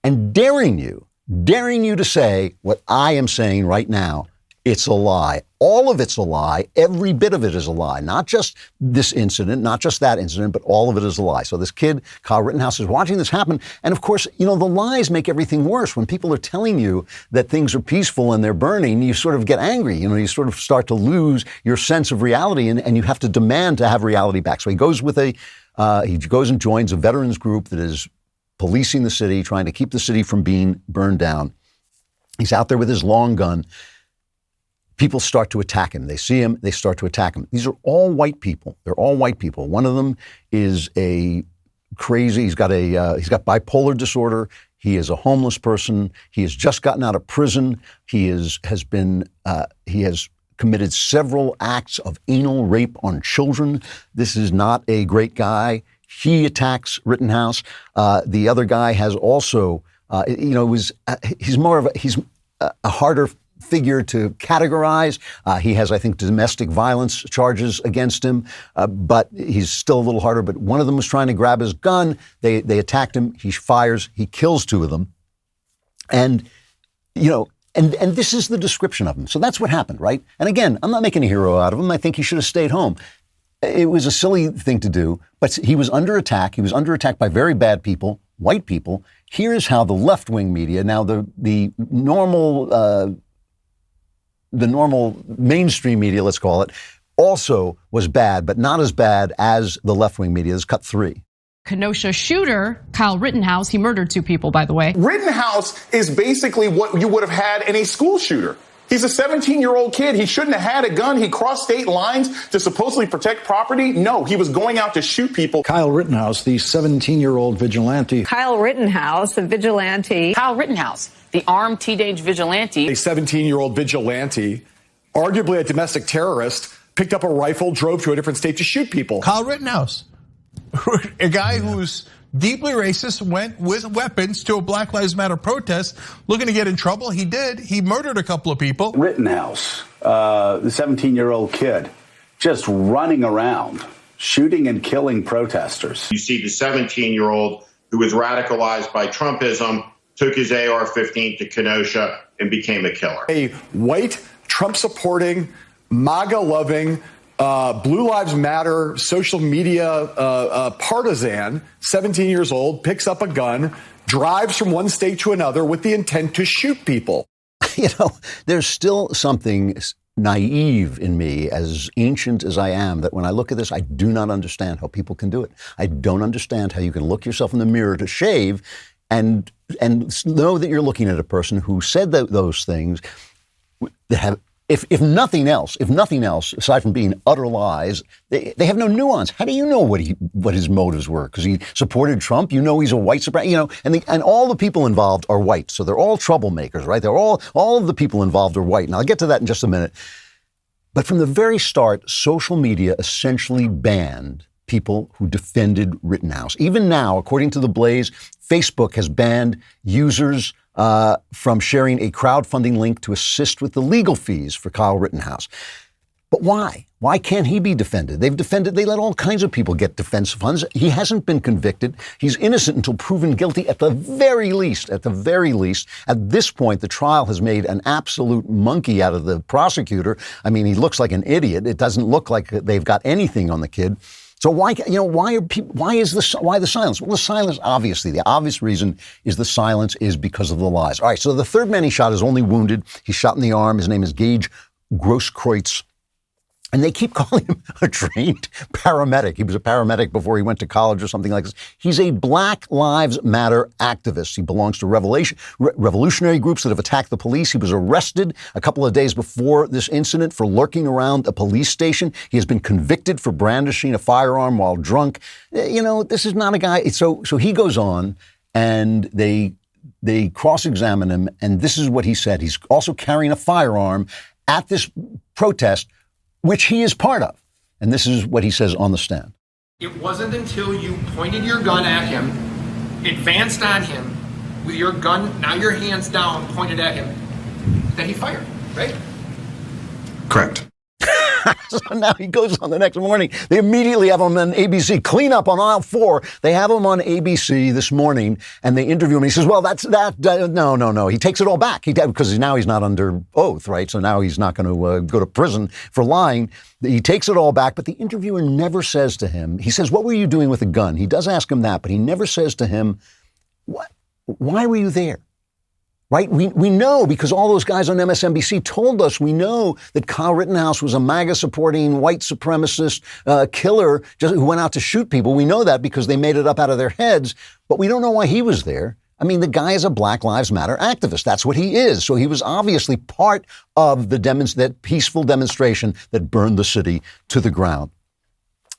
and daring you to say what I am saying right now. It's a lie. All of it's a lie. Every bit of it is a lie. Not just this incident, not just that incident, but all of it is a lie. So this kid, Kyle Rittenhouse, is watching this happen. And of course, the lies make everything worse. When people are telling you that things are peaceful and they're burning, you sort of get angry. You sort of start to lose your sense of reality, and you have to demand to have reality back. So he goes with a He goes and joins a veterans group that is policing the city, trying to keep the city from being burned down. He's out there with his long gun. People start to attack him. They see him, they start to attack him. These are all white people. They're all white people. One of them is a crazy, he's got bipolar disorder. He is a homeless person. He has just gotten out of prison. He has committed several acts of anal rape on children. This is not a great guy. He attacks Rittenhouse. The other guy has also, he's a harder figure to categorize. He has, I think, domestic violence charges against him, but he's still a little harder. But one of them was trying to grab his gun. They attacked him. He fires. He kills two of them. And, and this is the description of him. So that's what happened, right? And again, I'm not making a hero out of him. I think he should have stayed home. It was a silly thing to do, but he was under attack. He was under attack by very bad people, white people. Here's how the left-wing media, now the normal mainstream media, let's call it, also was bad, but not as bad as the left-wing media. This is cut 3. Kenosha shooter, Kyle Rittenhouse, he murdered 2 people, by the way. Rittenhouse is basically what you would have had in a school shooter. He's a 17-year-old kid. He shouldn't have had a gun. He crossed state lines to supposedly protect property. No, he was going out to shoot people. Kyle Rittenhouse, the 17-year-old vigilante. Kyle Rittenhouse, a vigilante. Kyle Rittenhouse, the armed teenage vigilante. A 17-year-old vigilante, arguably a domestic terrorist, picked up a rifle, drove to a different state to shoot people. Kyle Rittenhouse, a guy who's deeply racist, went with weapons to a Black Lives Matter protest looking to get in trouble. He did. He murdered a couple of people. Rittenhouse, the 17-year-old kid, just running around, shooting and killing protesters. You see the 17-year-old who was radicalized by Trumpism, took his AR-15 to Kenosha and became a killer. A white, Trump-supporting, MAGA-loving, Blue Lives Matter social media partisan, 17 years old, picks up a gun, drives from one state to another with the intent to shoot people. There's still something naive in me, as ancient as I am, that when I look at this, I do not understand how people can do it. I don't understand how you can look yourself in the mirror to shave and know that you're looking at a person who said those things that have, if nothing else, aside from being utter lies, they have no nuance. How do you know what his motives were? Because he supported Trump. He's a white supremacist. And all the people involved are white, so they're all troublemakers, right? They're all of the people involved are white. And I'll get to that in just a minute. But from the very start, social media essentially banned people who defended Rittenhouse. Even now, according to The Blaze, Facebook has banned users from sharing a crowdfunding link to assist with the legal fees for Kyle Rittenhouse. But why? Why can't he be defended? They let all kinds of people get defense funds. He hasn't been convicted. He's innocent until proven guilty at the very least. At this point, the trial has made an absolute monkey out of the prosecutor. I mean, he looks like an idiot. It doesn't look like they've got anything on the kid. So why the silence? Well, the silence, obviously, the obvious reason is the silence is because of the lies. All right, so the third man he shot is only wounded. He's shot in the arm. His name is Gage Grosskreutz. And they keep calling him a trained paramedic. He was a paramedic before he went to college or something like this. He's a Black Lives Matter activist. He belongs to revolutionary groups that have attacked the police. He was arrested a couple of days before this incident for lurking around a police station. He has been convicted for brandishing a firearm while drunk. This is not a guy. So he goes on and they cross-examine him. And this is what he said. He's also carrying a firearm at this protest, which he is part of. And this is what he says on the stand. It wasn't until you pointed your gun at him, advanced on him, with your gun, now your hands down, pointed at him, that he fired, right? Correct. So now he goes on the next morning. They immediately have him on ABC. Clean up on aisle 4. They have him on ABC this morning, and they interview him. He says, well, no. He takes it all back. Because now he's not under oath, right? So now he's not going to go to prison for lying. He takes it all back, but the interviewer never says to him, he says, what were you doing with a gun? He does ask him that, but he never says to him, why were you there? Right? We know because all those guys on MSNBC told us. We know that Kyle Rittenhouse was a MAGA-supporting, white supremacist killer who went out to shoot people. We know that because they made it up out of their heads, but we don't know why he was there. I mean, the guy is a Black Lives Matter activist. That's what he is. So he was obviously part of that peaceful demonstration that burned the city to the ground.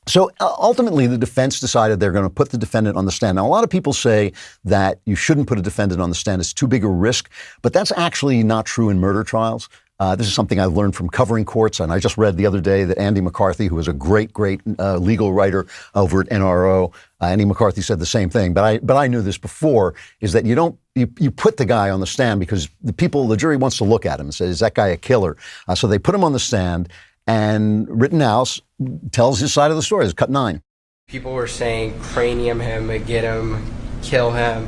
So ultimately, the defense decided they're going to put the defendant on the stand. Now, a lot of people say that you shouldn't put a defendant on the stand. It's too big a risk. But that's actually not true in murder trials. This is something I've learned from covering courts. And I just read the other day that Andy McCarthy, who is a great legal writer over at NRO, Andy McCarthy said the same thing. But I knew this before, is that you put the guy on the stand because the jury wants to look at him and say, is that guy a killer? So they put him on the stand. And Rittenhouse tells his side of the story. It's cut 9. People were saying, cranium him, get him, kill him.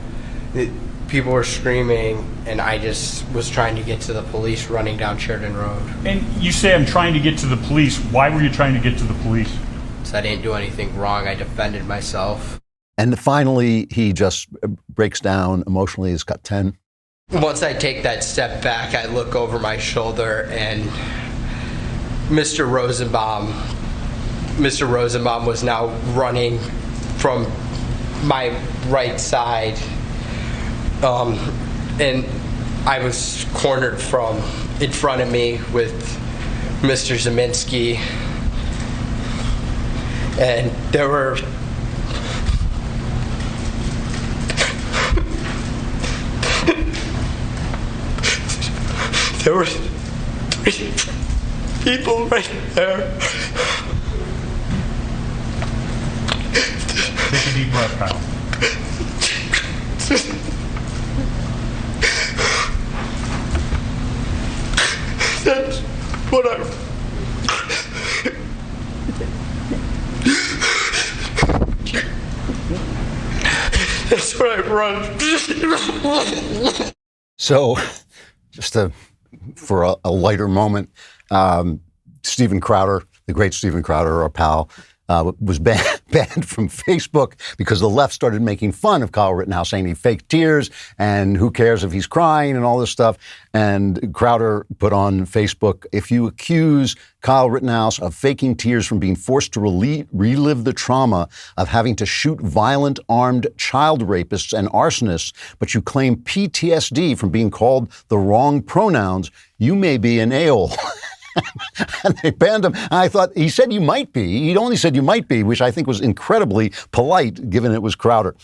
People were screaming, and I just was trying to get to the police running down Sheridan Road. And you say, I'm trying to get to the police. Why were you trying to get to the police? So I didn't do anything wrong. I defended myself. And finally, he just breaks down emotionally. It's cut 10. Once I take that step back, I look over my shoulder, and Mr. Rosenbaum was now running from my right side, and I was cornered from in front of me with Mr. Zeminski, and there were three people right there. Take a deep breath, Kyle. That's what I run. So, just for a lighter moment, Steven Crowder, the great Steven Crowder, our pal, was banned from Facebook because the left started making fun of Kyle Rittenhouse, saying he faked tears and who cares if he's crying and all this stuff. And Crowder put on Facebook, if you accuse Kyle Rittenhouse of faking tears from being forced to relive the trauma of having to shoot violent armed child rapists and arsonists, but you claim PTSD from being called the wrong pronouns, you may be an a-hole. And they banned him. And I thought, he said you might be. He only said you might be, which I think was incredibly polite, given it was Crowder.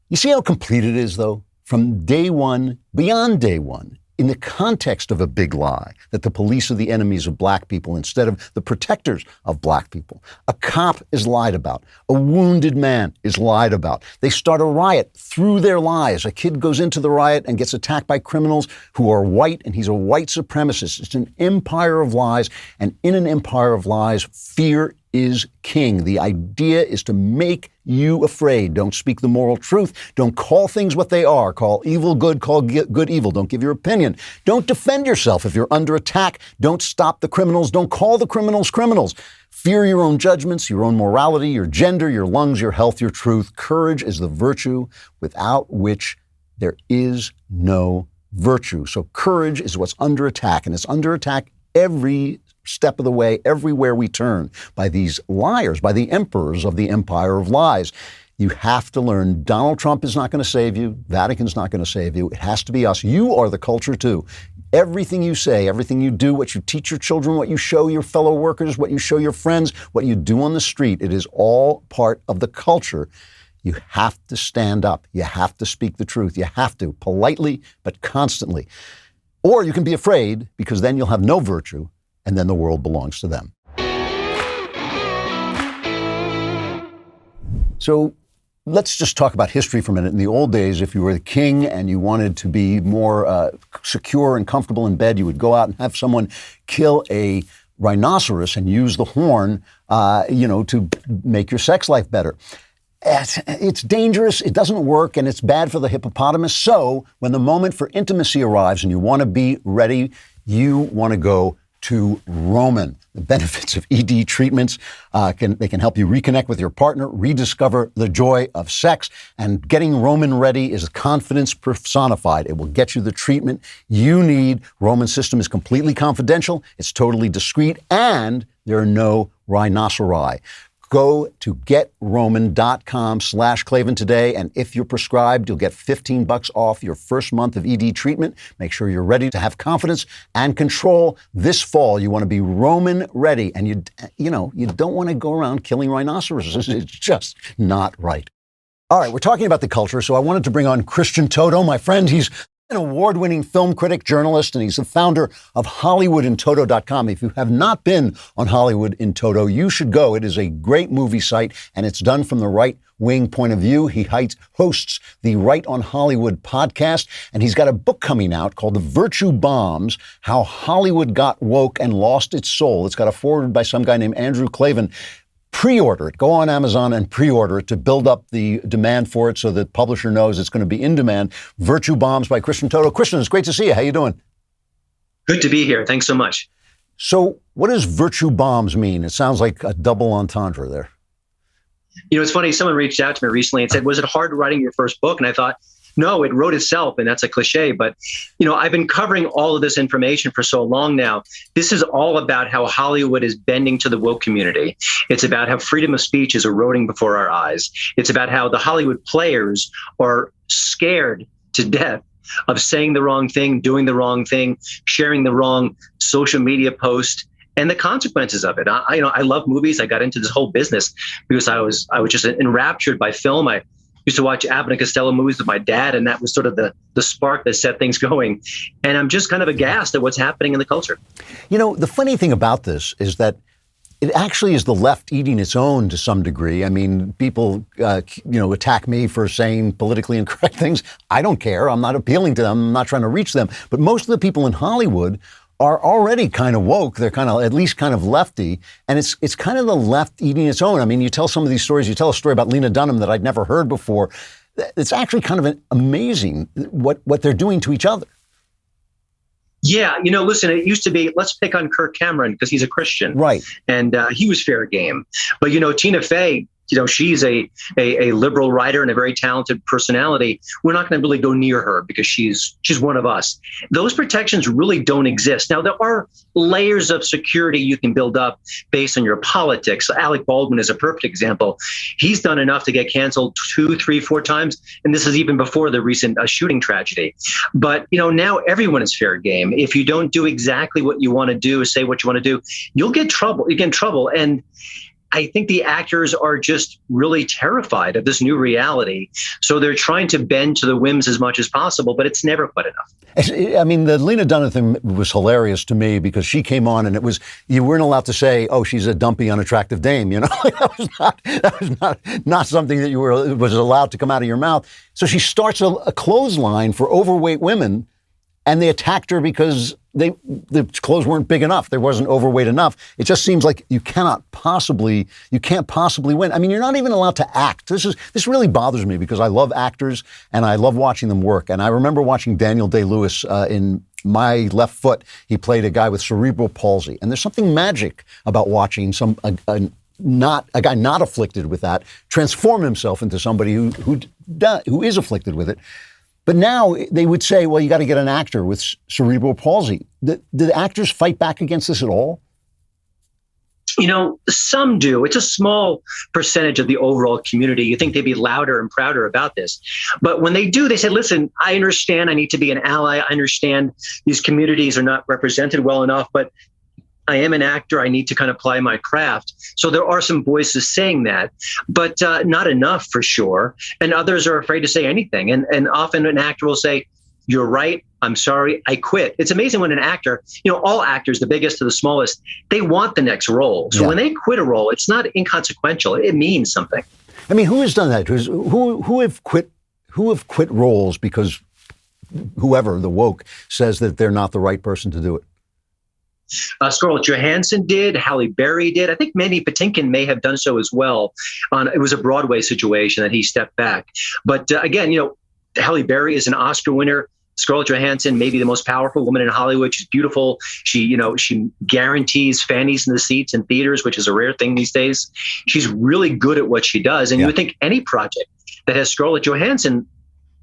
You see how complete it is, though? From day one, beyond day one, in the context of a big lie, that the police are the enemies of black people instead of the protectors of black people. A cop is lied about. A wounded man is lied about. They start a riot through their lies. A kid goes into the riot and gets attacked by criminals who are white, and he's a white supremacist. It's an empire of lies, and in an empire of lies, fear is king. The idea is to make you afraid. Don't speak the moral truth. Don't call things what they are. Call evil good, call good evil. Don't give your opinion. Don't defend yourself if you're under attack. Don't stop the criminals. Don't call the criminals criminals. Fear your own judgments, your own morality, your gender, your lungs, your health, your truth. Courage is the virtue without which there is no virtue. So courage is what's under attack, and it's under attack every step of the way, everywhere we turn, by these liars, by the emperors of the empire of lies. You have to learn Donald Trump is not going to save you. Vatican's not going to save you. It has to be us. You are the culture too. Everything you say, everything you do, what you teach your children, what you show your fellow workers, what you show your friends, what you do on the street, it is all part of the culture. You have to stand up. You have to speak the truth. You have to, politely, but constantly. Or you can be afraid, because then you'll have no virtue, and then the world belongs to them. So let's just talk about history for a minute. In the old days, if you were the king and you wanted to be more secure and comfortable in bed, you would go out and have someone kill a rhinoceros and use the horn, to make your sex life better. It's dangerous, it doesn't work, and it's bad for the hippopotamus. So when the moment for intimacy arrives and you want to be ready, you want to go to Roman. The benefits of ED treatments they can help you reconnect with your partner, rediscover the joy of sex. And getting Roman ready is confidence personified. It will get you the treatment you need. Roman's system is completely confidential. It's totally discreet, and there are no rhinoceri. Go to getroman.com/Klavan today, and if you're prescribed, you'll get $15 off your first month of ED treatment. Make sure you're ready to have confidence and control this fall. You want to be Roman ready, and you don't want to go around killing rhinoceroses. It's just not right. All right, we're talking about the culture, so I wanted to bring on Christian Toto, my friend. He's an award-winning film critic, journalist, and he's the founder of HollywoodInToto.com. If you have not been on Hollywood in Toto, you should go. It is a great movie site, and it's done from the right-wing point of view. He hosts the Right on Hollywood podcast, and he's got a book coming out called The Virtue Bombs, How Hollywood Got Woke and Lost Its Soul. It's got a foreword by some guy named Andrew Klavan. Pre-order it. Go on Amazon and pre-order it to build up the demand for it so the publisher knows it's going to be in demand. Virtue Bombs by Christian Toto. Christian, it's great to see you. How you doing? Good to be here. Thanks so much. So what does Virtue Bombs mean? It sounds like a double entendre there. You know, it's funny. Someone reached out to me recently and said, was it hard writing your first book? And I thought, no, it wrote itself, and that's a cliche. But, you know, I've been covering all of this information for so long now. This is all about how Hollywood is bending to the woke community. It's about how freedom of speech is eroding before our eyes. It's about how the Hollywood players are scared to death of saying the wrong thing, doing the wrong thing, sharing the wrong social media post, and the consequences of it. I love movies. I got into this whole business because I was just enraptured by film. I used to watch Abbott and Costello movies with my dad, and that was sort of the spark that set things going. And I'm just kind of aghast at what's happening in the culture. You know, the funny thing about this is that it actually is the left eating its own to some degree. I mean, people, attack me for saying politically incorrect things. I don't care. I'm not appealing to them. I'm not trying to reach them. But most of the people in Hollywood are already kind of woke. They're kind of, at least kind of lefty. And it's kind of the left eating its own. I mean, you tell some of these stories. You tell a story about Lena Dunham that I'd never heard before. It's actually kind of amazing what they're doing to each other. Yeah, you know, listen, it used to be, let's pick on Kirk Cameron because he's a Christian. Right. And he was fair game. But, you know, Tina Fey, you know, she's a liberal writer and a very talented personality. We're not going to really go near her because she's one of us. Those protections really don't exist. Now, there are layers of security you can build up based on your politics. Alec Baldwin is a perfect example. He's done enough to get canceled 2, 3, 4 times. And this is even before the recent shooting tragedy. But, you know, now everyone is fair game. If you don't do exactly what you want to do, say what you want to do, you'll get trouble. You get in trouble. And I think the actors are just really terrified of this new reality. So they're trying to bend to the whims as much as possible, but it's never quite enough. I mean, the Lena Dunham thing was hilarious to me because she came on and you weren't allowed to say, oh, she's a dumpy, unattractive dame. You know, that was not something that was allowed to come out of your mouth. So she starts a clothesline for overweight women, and they attacked her because the clothes weren't big enough. They wasn't overweight enough. It just seems like you can't possibly win. I mean, you're not even allowed to act. This really bothers me because I love actors and I love watching them work. And I remember watching Daniel Day-Lewis in My Left Foot. He played a guy with cerebral palsy. And there's something magic about watching a guy not afflicted with that transform himself into somebody who is afflicted with it. But now they would say, well, you got to get an actor with cerebral palsy. Did the actors fight back against this at all? You know, some do. It's a small percentage of the overall community. You think they'd be louder and prouder about this. But when they do, they say, listen, I understand I need to be an ally. I understand these communities are not represented well enough, but I am an actor. I need to kind of apply my craft. So there are some voices saying that, but not enough for sure. And others are afraid to say anything. And often an actor will say, you're right. I'm sorry. I quit. It's amazing when an actor, you know, all actors, the biggest to the smallest, they want the next role. So when they quit a role, it's not inconsequential. It means something. I mean, who has done that? Who have quit roles because whoever, the woke, says that they're not the right person to do it? Scarlett Johansson did. Halle Berry did. I think Mandy Patinkin may have done so as well. It was a Broadway situation that he stepped back. But again, you know, Halle Berry is an Oscar winner. Scarlett Johansson, maybe the most powerful woman in Hollywood. She's beautiful. She guarantees fannies in the seats in theaters, which is a rare thing these days. She's really good at what she does. And you would think any project that has Scarlett Johansson,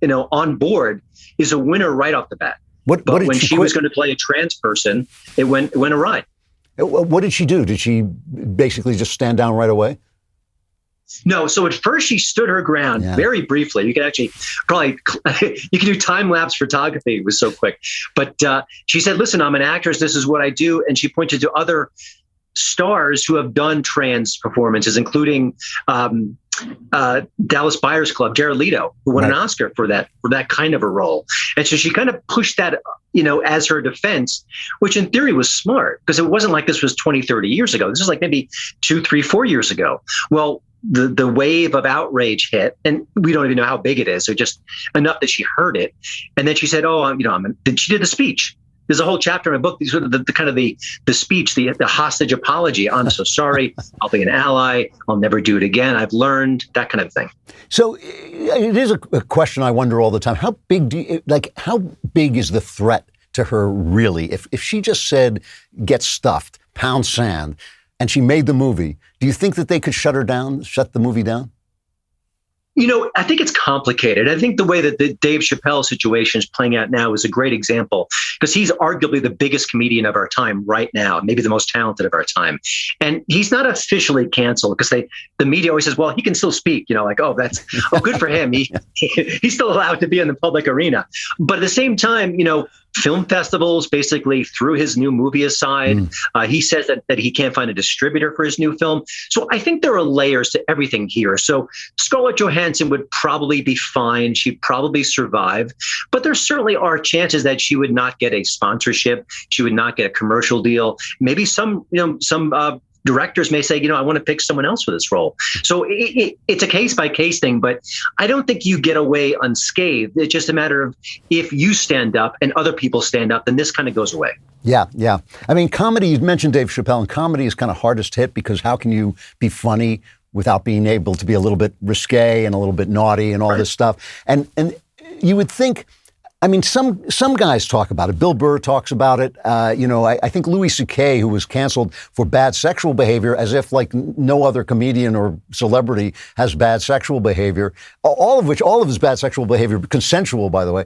on board is a winner right off the bat. But when she was going to play a trans person, it went awry. What did she do? Did she basically just stand down right away? No. So at first she stood her ground very briefly. You can actually you can do time-lapse photography. It was so quick. But she said, listen, I'm an actress. This is what I do. And she pointed to other stars who have done trans performances, including Dallas Buyers Club, Jared Leto, who won an Oscar for that kind of a role. And so she kind of pushed that, as her defense, which in theory was smart, because it wasn't like this was 20, 30 years ago. This was like maybe 2, 3, 4 years ago. Well, the wave of outrage hit, and we don't even know how big it is. So just enough that she heard it. And then she said, she did the speech. There's a whole chapter in my book, sort of the speech, the hostage apology. I'm so sorry. I'll be an ally. I'll never do it again. I've learned, that kind of thing. So it is a question I wonder all the time. How big is the threat to her really? If she just said, get stuffed, pound sand, and she made the movie, do you think that they could shut the movie down? I think it's complicated. I think the way that the Dave Chappelle situation is playing out now is a great example, because he's arguably the biggest comedian of our time right now, maybe the most talented of our time. And he's not officially canceled, because the media always says, well, he can still speak, that's good for him. He's still allowed to be in the public arena. But at the same time, film festivals basically threw his new movie aside. He says that he can't find a distributor for his new film. So I think there are layers to everything here. So Scarlett Johansson would probably be fine. She'd probably survive. But there certainly are chances that she would not get a sponsorship. She would not get a commercial deal. Maybe some directors may say, I want to pick someone else for this role. So it's a case-by-case thing, but I don't think you get away unscathed. It's just a matter of if you stand up and other people stand up, then this kind of goes away. Yeah. I mean, comedy, you mentioned Dave Chappelle, and comedy is kind of hardest hit, because how can you be funny without being able to be a little bit risque and a little bit naughty and all this stuff? And you would think, I mean, some guys talk about it. Bill Burr talks about it. I think Louis C.K., who was canceled for bad sexual behavior, as if like no other comedian or celebrity has bad sexual behavior, all of his bad sexual behavior, consensual, by the way.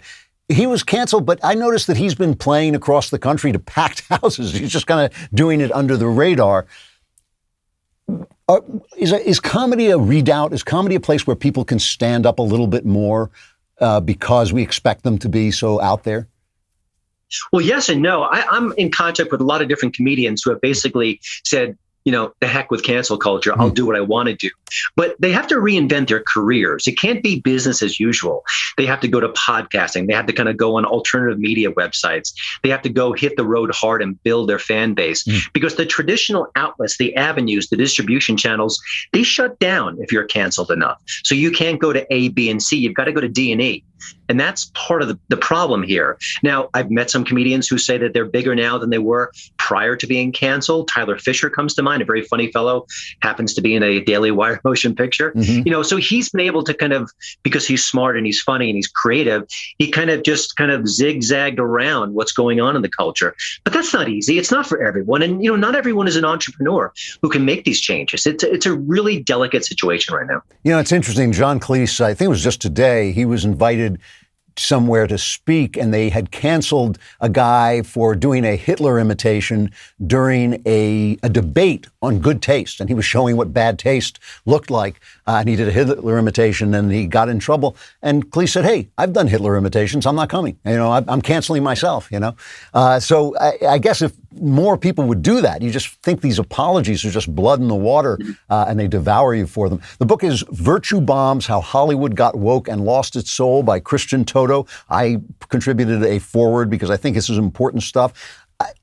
He was canceled, but I noticed that he's been playing across the country to packed houses. He's just kind of doing it under the radar. Is comedy a redoubt? Is comedy a place where people can stand up a little bit more because we expect them to be so out there? Well, yes and no. I'm in contact with a lot of different comedians who have basically said, the heck with cancel culture. I'll do what I want to do. But they have to reinvent their careers. It can't be business as usual. They have to go to podcasting. They have to kind of go on alternative media websites. They have to go hit the road hard and build their fan base, because the traditional outlets, the avenues, the distribution channels, they shut down if you're canceled enough. So you can't go to A, B, and C. You've got to go to D and E. And that's part of the problem here. Now, I've met some comedians who say that they're bigger now than they were prior to being canceled. Tyler Fisher comes to mind, a very funny fellow, happens to be in a Daily Wire motion picture. So he's been able to kind of, because he's smart and he's funny and he's creative, he kind of zigzagged around what's going on in the culture. But that's not easy. It's not for everyone. And, not everyone is an entrepreneur who can make these changes. It's a really delicate situation right now. It's interesting. John Cleese, I think it was just today, he was invited somewhere to speak, and they had canceled a guy for doing a Hitler imitation during a debate on good taste. And he was showing what bad taste looked like. And he did a Hitler imitation, and he got in trouble. And Cleese said, hey, I've done Hitler imitations. I'm not coming. I'm canceling myself, So I guess if more people would do that, you just think these apologies are just blood in the water, and they devour you for them. The book is Virtue Bombs: How Hollywood Got Woke and Lost Its Soul by Christian Toto. I contributed a foreword because I think this is important stuff.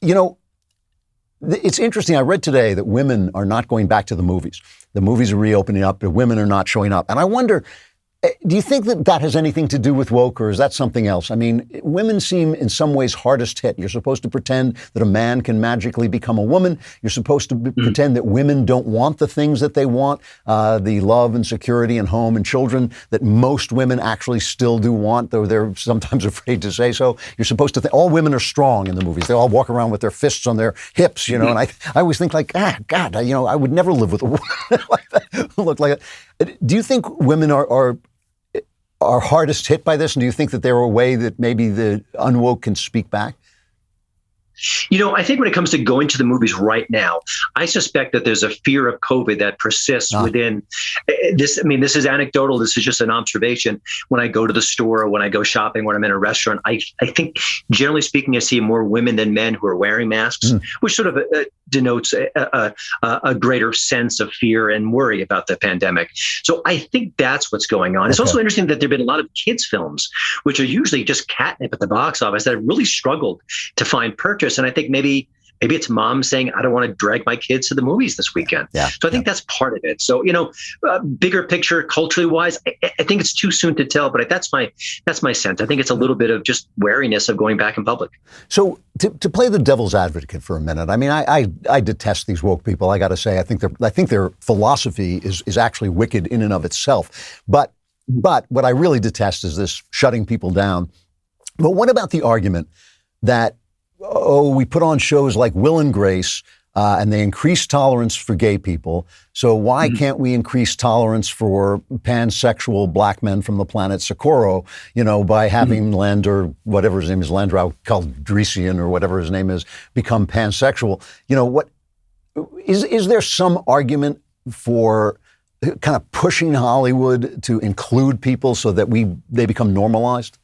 It's interesting. I read today that women are not going back to the movies. The movies are reopening up, but women are not showing up. And I wonder, Do you think that has anything to do with woke, or is that something else? I mean, women seem in some ways hardest hit. You're supposed to pretend that a man can magically become a woman. You're supposed to pretend that women don't want the things that they want, the love and security and home and children that most women actually still do want, though they're sometimes afraid to say so. You're supposed to think all women are strong in the movies. They all walk around with their fists on their hips, and I always think like, God, I would never live with a woman like that, who looked like that. Do you think women are hardest hit by this? And do you think that there are a way that maybe the unwoke can speak back? I think when it comes to going to the movies right now, I suspect that there's a fear of COVID that persists within this. I mean, this is anecdotal. This is just an observation. When I go to the store, when I go shopping, when I'm in a restaurant, I think generally speaking, I see more women than men who are wearing masks, which sort of denotes a greater sense of fear and worry about the pandemic. So I think that's what's going on. It's also interesting that there have been a lot of kids films, which are usually just catnip at the box office, that have really struggled to find purchase. And I think maybe it's mom saying, I don't want to drag my kids to the movies this weekend. So I think that's part of it. So, bigger picture, culturally wise, I think it's too soon to tell, but that's my sense. I think it's a little bit of just wariness of going back in public. So to play the devil's advocate for a minute, I mean, I detest these woke people. I got to say, I think their philosophy is actually wicked in and of itself. But what I really detest is this shutting people down. But what about the argument that, we put on shows like Will and Grace, and they increase tolerance for gay people. So why can't we increase tolerance for pansexual black men from the planet Socorro, by having Landor, whatever his name is, Landau Caldrician or whatever his name is, become pansexual? What is there some argument for kind of pushing Hollywood to include people so that they become normalized?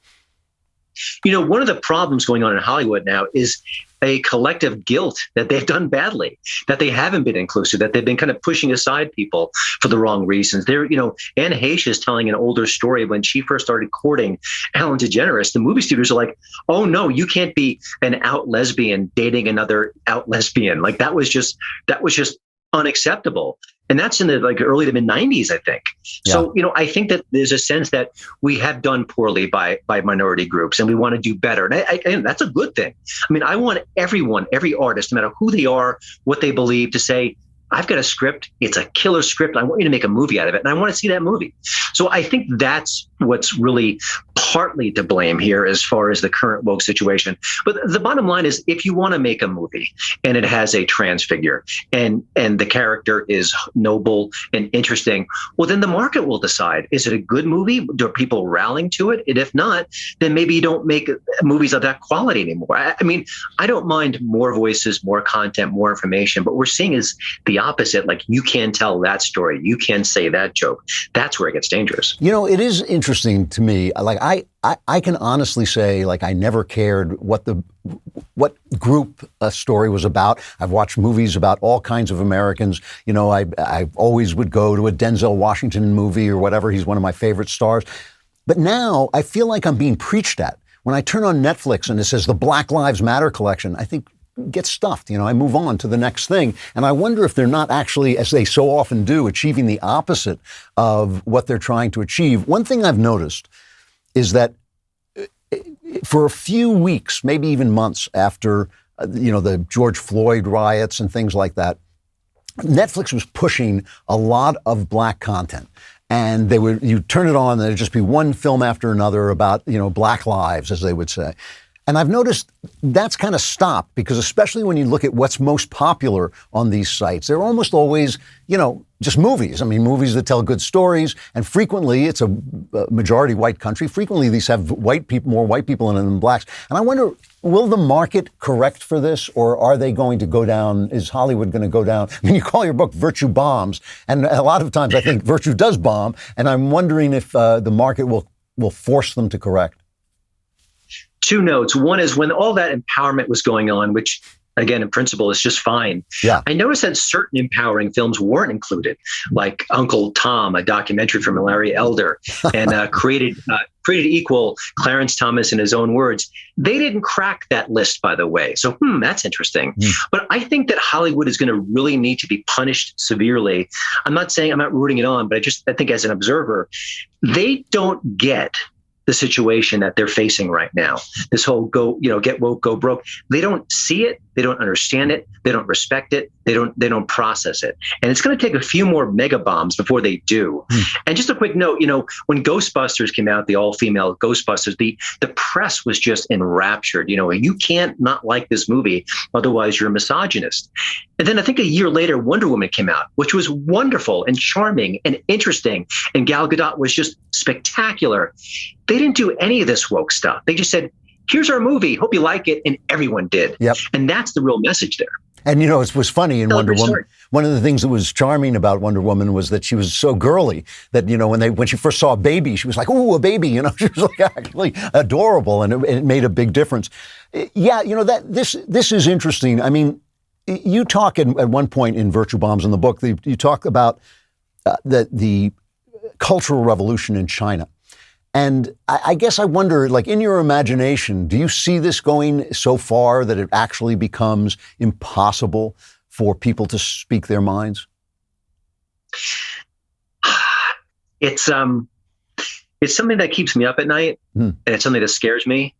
One of the problems going on in Hollywood now is a collective guilt that they've done badly, that they haven't been inclusive, that they've been kind of pushing aside people for the wrong reasons. Anne Heche is telling an older story. When she first started courting Ellen DeGeneres, the movie studios are like, oh no, you can't be an out lesbian dating another out lesbian. Like that was just unacceptable. And that's in the early to mid 90s, I think. Yeah. So, I think that there's a sense that we have done poorly by minority groups, and we want to do better. And that's a good thing. I mean, I want everyone, every artist, no matter who they are, what they believe, to say, I've got a script. It's a killer script. I want you to make a movie out of it. And I want to see that movie. So I think that's what's really partly to blame here as far as the current woke situation. But the bottom line is, if you want to make a movie and it has a trans figure and the character is noble and interesting, well, then the market will decide, is it a good movie? Do people rallying to it? And if not, then maybe you don't make movies of that quality anymore. I mean, I don't mind more voices, more content, more information, but we're seeing is the opposite. Like, you can tell that story. You can say that joke. That's where it gets dangerous. It is interesting to me. Like, I can honestly say, like, I never cared what group a story was about. I've watched movies about all kinds of Americans. I always would go to a Denzel Washington movie or whatever. He's one of my favorite stars. But now I feel like I'm being preached at. When I turn on Netflix and it says the Black Lives Matter collection, I think, get stuffed. I move on to the next thing. And I wonder if they're not actually, as they so often do, achieving the opposite of what they're trying to achieve. One thing I've noticed is that for a few weeks, maybe even months after, the George Floyd riots and things like that, Netflix was pushing a lot of black content. And you turn it on and there'd just be one film after another about, black lives, as they would say. And I've noticed that's kind of stopped, because especially when you look at what's most popular on these sites, they're almost always, just movies. I mean, movies that tell good stories. And frequently, it's a majority white country. Frequently, these have more white people in them than blacks. And I wonder, will the market correct for this, or are they going to go down? Is Hollywood going to go down? I mean, you call your book Virtue Bombs. And a lot of times I think virtue does bomb. And I'm wondering if the market will force them to correct. Two notes. One is, when all that empowerment was going on, which again, in principle, is just fine. Yeah. I noticed that certain empowering films weren't included, like Uncle Tom, a documentary from Larry Elder, and created equal, Clarence Thomas in his own words. They didn't crack that list, by the way. So, that's interesting. But I think that Hollywood is going to really need to be punished severely. I'm not saying I'm not rooting it on, but I think as an observer, they don't get the situation that they're facing right now. This whole get woke, go broke. They don't see it. They don't understand it. They don't respect it. They don't process it. And it's going to take a few more mega bombs before they do. And just a quick note, when Ghostbusters came out, the all-female Ghostbusters, the press was just enraptured. You can't not like this movie, otherwise you're a misogynist. And then I think a year later, Wonder Woman came out, which was wonderful and charming and interesting. And Gal Gadot was just spectacular. They didn't do any of this woke stuff. They just said, here's our movie. Hope you like it. And everyone did. Yep. And that's the real message there. And, it was funny in Wonder Woman. One of the things that was charming about Wonder Woman was that she was so girly that, when she first saw a baby, she was like, ooh, a baby, she was like actually adorable. And it made a big difference. Yeah, this is interesting. I mean, you talk at one point in Virtue Bombs in the book, you talk about the Cultural Revolution in China. And I guess I wonder, like, in your imagination, do you see this going so far that it actually becomes impossible for people to speak their minds? It's something that keeps me up at night, and it's something that scares me.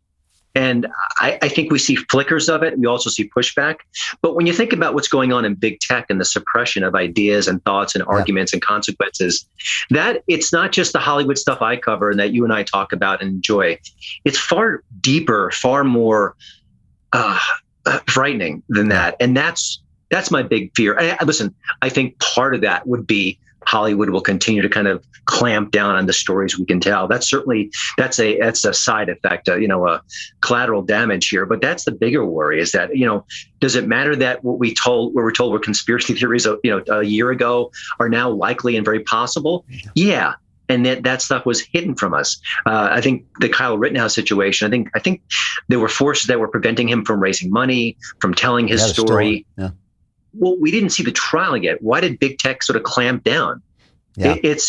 And I think we see flickers of it. We also see pushback. But when you think about what's going on in big tech and the suppression of ideas and thoughts and arguments and consequences, that it's not just the Hollywood stuff I cover and that you and I talk about and enjoy. It's far deeper, far more frightening than that. And that's my big fear. Listen, I think part of that would be Hollywood will continue to kind of clamp down on the stories we can tell. That's a side effect, a collateral damage here. But that's the bigger worry is that, does it matter that what we're told were conspiracy theories, a year ago are now likely and very possible? Yeah. And that stuff was hidden from us. I think the Kyle Rittenhouse situation, I think there were forces that were preventing him from raising money, from telling his story. Yeah. Well, we didn't see the trial yet. Why did big tech sort of clamp down? Yeah. It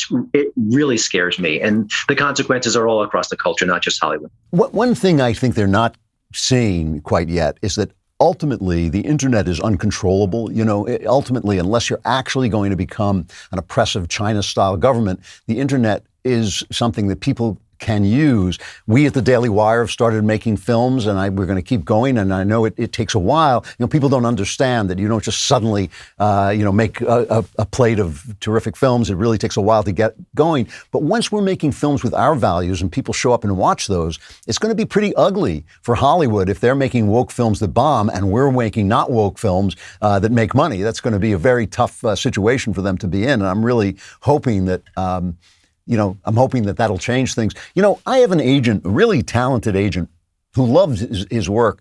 really scares me. And the consequences are all across the culture, not just Hollywood. One thing I think they're not seeing quite yet is that ultimately the internet is uncontrollable. Ultimately, unless you're actually going to become an oppressive China-style government, the internet is something that people can use. We at the Daily Wire have started making films, and we're going to keep going. And I know it takes a while. People don't understand that you don't just suddenly, make a plate of terrific films. It really takes a while to get going. But once we're making films with our values and people show up and watch those, it's going to be pretty ugly for Hollywood if they're making woke films that bomb and we're making not woke films that make money. That's going to be a very tough situation for them to be in. And I'm really hoping that I'm hoping that that'll change things. I have an agent, a really talented agent, who loves his work,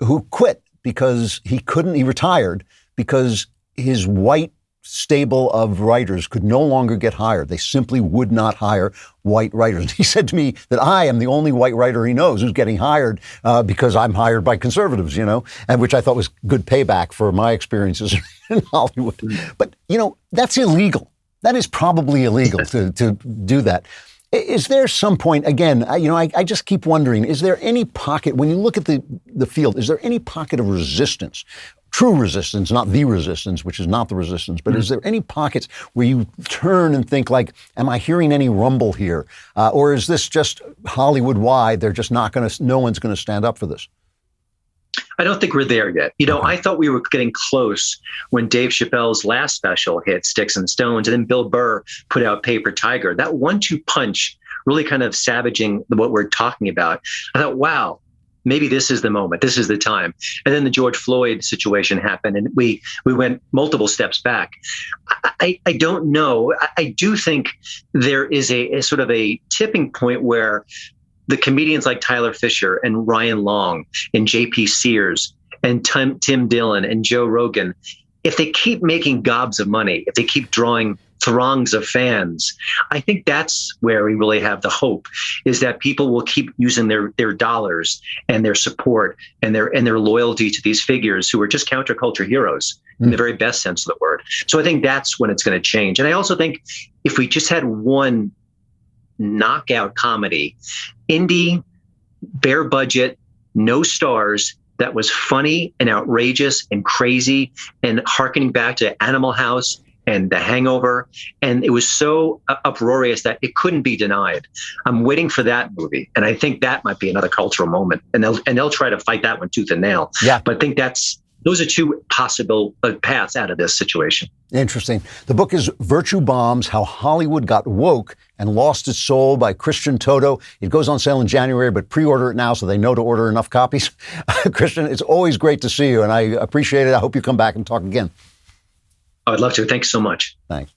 who quit because he retired because his white stable of writers could no longer get hired. They simply would not hire white writers. He said to me that I am the only white writer he knows who's getting hired because I'm hired by conservatives, and which I thought was good payback for my experiences in Hollywood. But, that's illegal. That is probably illegal to do that. Is there some point, again, I just keep wondering, is there any pocket, when you look at the field, is there any pocket of resistance, true resistance, not the resistance, which is not the resistance, but is there any pockets where you turn and think like, am I hearing any rumble here? Or is this just Hollywood-wide, they're just no one's going to stand up for this? I don't think we're there yet. I thought we were getting close when Dave Chappelle's last special hit, Sticks and Stones, and then Bill Burr put out Paper Tiger. That 1-2 punch really kind of savaging what we're talking about. I thought, wow, maybe this is the moment. This is the time. And then the George Floyd situation happened, and we went multiple steps back. I don't know. I do think there is a sort of a tipping point where the comedians like Tyler Fisher and Ryan Long and J.P. Sears and Tim Dillon and Joe Rogan, if they keep making gobs of money, if they keep drawing throngs of fans, I think that's where we really have the hope, is that people will keep using their dollars and their support and their loyalty to these figures who are just counterculture heroes in the very best sense of the word. So I think that's when it's going to change. And I also think if we just had one knockout comedy, indie, bare budget, no stars, that was funny and outrageous and crazy and harkening back to Animal House and The Hangover. And it was so uproarious that it couldn't be denied. I'm waiting for that movie. And I think that might be another cultural moment. And they'll try to fight that one tooth and nail. Yeah. But I think those are two possible paths out of this situation. Interesting. The book is Virtue Bombs: How Hollywood Got Woke and Lost Its Soul by Christian Toto. It goes on sale in January, but pre-order it now so they know to order enough copies. Christian, it's always great to see you, and I appreciate it. I hope you come back and talk again. I would love to. Thanks so much. Thanks.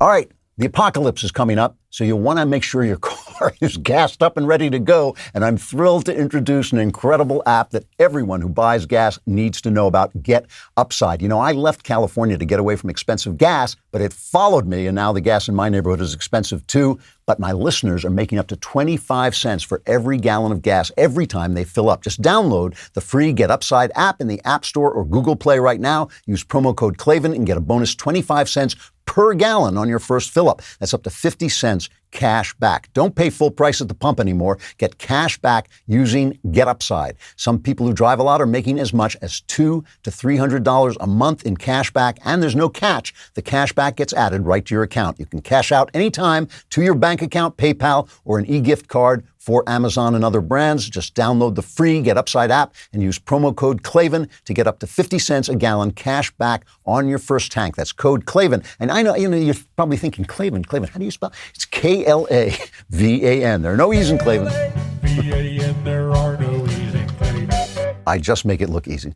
All right. The apocalypse is coming up, so you'll want to make sure your car is gassed up and ready to go. And I'm thrilled to introduce an incredible app that everyone who buys gas needs to know about, GetUpside. You know, I left California to get away from expensive gas, but it followed me, and now the gas in my neighborhood is expensive too. But my listeners are making up to 25 cents for every gallon of gas every time they fill up. Just download the free GetUpside app in the App Store or Google Play right now. Use promo code Klavan and get a bonus 25 cents per gallon on your first fill up. That's up to 50 cents cash back. Don't pay full price at the pump anymore. Get cash back using GetUpside. Some people who drive a lot are making as much as $200 to $300 a month in cash back, and there's no catch. The cash back gets added right to your account. You can cash out anytime to your bank account, PayPal, or an e-gift card for Amazon and other brands. Just download the free GetUpside app and use promo code Klavan to get up to 50 cents a gallon cash back on your first tank. That's code Klavan. And I know, you're probably thinking, Klavan, how do you spell? It's Klavan. There are no E's in Klavan. V-A-N, there are no E's in Klavan. I just make it look easy.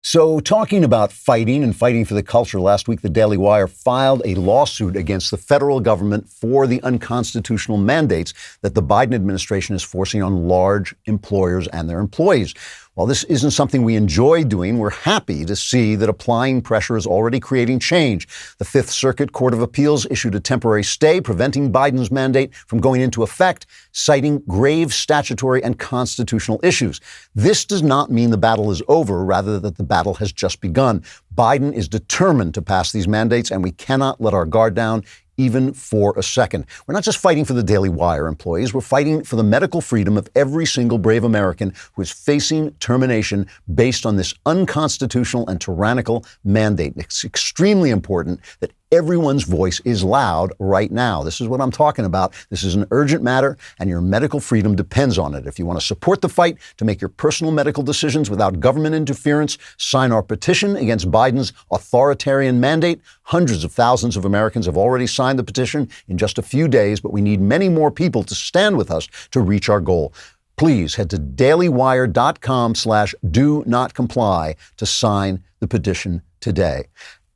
So talking about fighting and fighting for the culture, last week the Daily Wire filed a lawsuit against the federal government for the unconstitutional mandates that the Biden administration is forcing on large employers and their employees. While this isn't something we enjoy doing, we're happy to see that applying pressure is already creating change. The Fifth Circuit Court of Appeals issued a temporary stay preventing Biden's mandate from going into effect, citing grave statutory and constitutional issues. This does not mean the battle is over, rather that the battle has just begun. Biden is determined to pass these mandates, and we cannot let our guard down even for a second. We're not just fighting for the Daily Wire employees. We're fighting for the medical freedom of every single brave American who is facing termination based on this unconstitutional and tyrannical mandate. It's extremely important that everyone's voice is loud right now. This is what I'm talking about. This is an urgent matter, and your medical freedom depends on it. If you want to support the fight to make your personal medical decisions without government interference, sign our petition against Biden's authoritarian mandate. Hundreds of thousands of Americans have already signed the petition in just a few days, but we need many more people to stand with us to reach our goal. Please head to dailywire.com/do-not-comply to sign the petition today.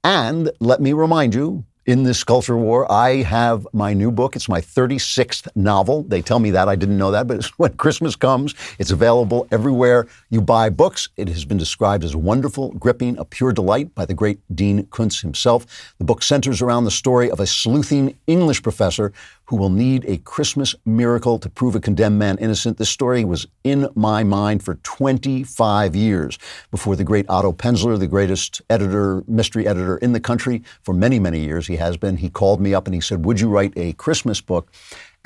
And let me remind you, in this culture war, I have my new book. It's my 36th novel. They tell me that. I didn't know that, but when Christmas comes, it's available everywhere you buy books. It has been described as wonderful, gripping, a pure delight by the great Dean Koontz himself. The book centers around the story of a sleuthing English professor who will need a Christmas miracle to prove a condemned man innocent. This story was in my mind for 25 years before the great Otto Penzler, the greatest editor, mystery editor in the country for many, many years. He has been. He called me up and he said, "Would you write a Christmas book?"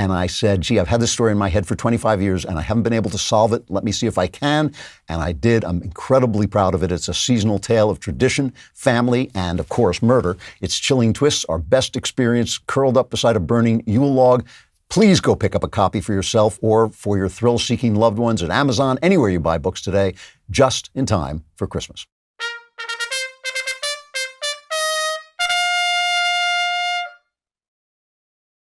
And I said, "Gee, I've had this story in my head for 25 years and I haven't been able to solve it. Let me see if I can." And I did. I'm incredibly proud of it. It's a seasonal tale of tradition, family, and of course, murder. Its chilling twists, our best experience curled up beside a burning Yule log. Please go pick up a copy for yourself or for your thrill-seeking loved ones at Amazon, anywhere you buy books today, just in time for Christmas.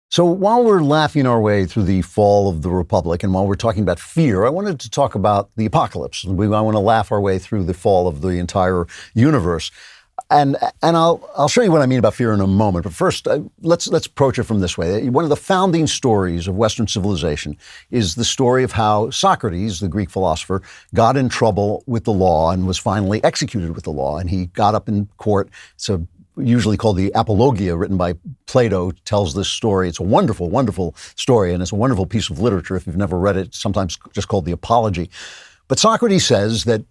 So while we're laughing our way through the fall of the Republic and while we're talking about fear, I wanted to talk about the apocalypse. I want to laugh our way through the fall of the entire universe. And I'll show you what I mean about fear in a moment. But first, let's approach it from this way. One of the founding stories of Western civilization is the story of how Socrates, the Greek philosopher, got in trouble with the law and was finally executed with the law. And he got up in court. So usually called the Apologia, written by Plato, tells this story. It's a wonderful, wonderful story, and it's a wonderful piece of literature. If you've never read it, it's sometimes just called the Apology. But Socrates says that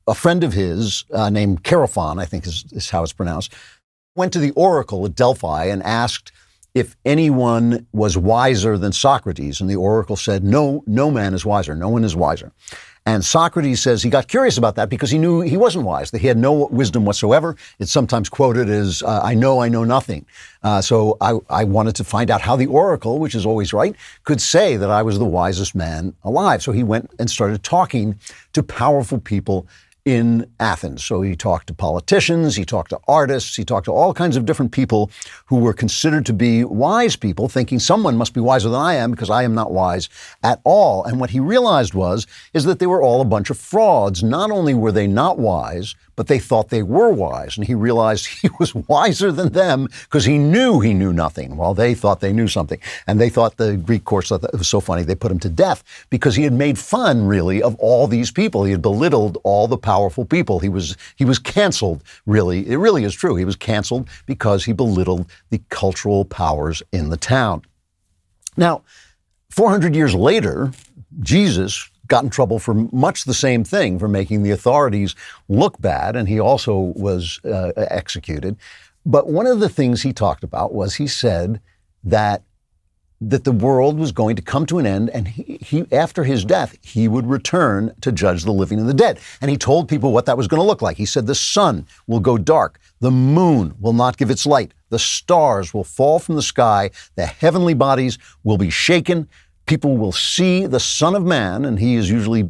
a friend of his named Klavan, I think is how it's pronounced, went to the oracle at Delphi and asked if anyone was wiser than Socrates. And the oracle said, no man is wiser. No one is wiser. And Socrates says he got curious about that because he knew he wasn't wise, that he had no wisdom whatsoever. It's sometimes quoted as, I know nothing. So I wanted to find out how the oracle, which is always right, could say that I was the wisest man alive. So he went and started talking to powerful people in Athens. So he talked to politicians, he talked to artists, he talked to all kinds of different people who were considered to be wise people, thinking someone must be wiser than I am because I am not wise at all. And what he realized is that they were all a bunch of frauds. Not only were they not wise, but they thought they were wise. And he realized he was wiser than them because he knew nothing while they thought they knew something. And they thought, the Greek courts thought that it was so funny, they put him to death because he had made fun, really, of all these people. He had belittled all the powerful people. He was canceled, really. It really is true. He was canceled because he belittled the cultural powers in the town. Now, 400 years later, Jesus got in trouble for much the same thing, for making the authorities look bad, and he also was executed. But one of the things he talked about was he said that the world was going to come to an end, and he after his death, he would return to judge the living and the dead. And he told people what that was going to look like. He said the sun will go dark, the moon will not give its light, the stars will fall from the sky, the heavenly bodies will be shaken, people will see the Son of Man, and he is usually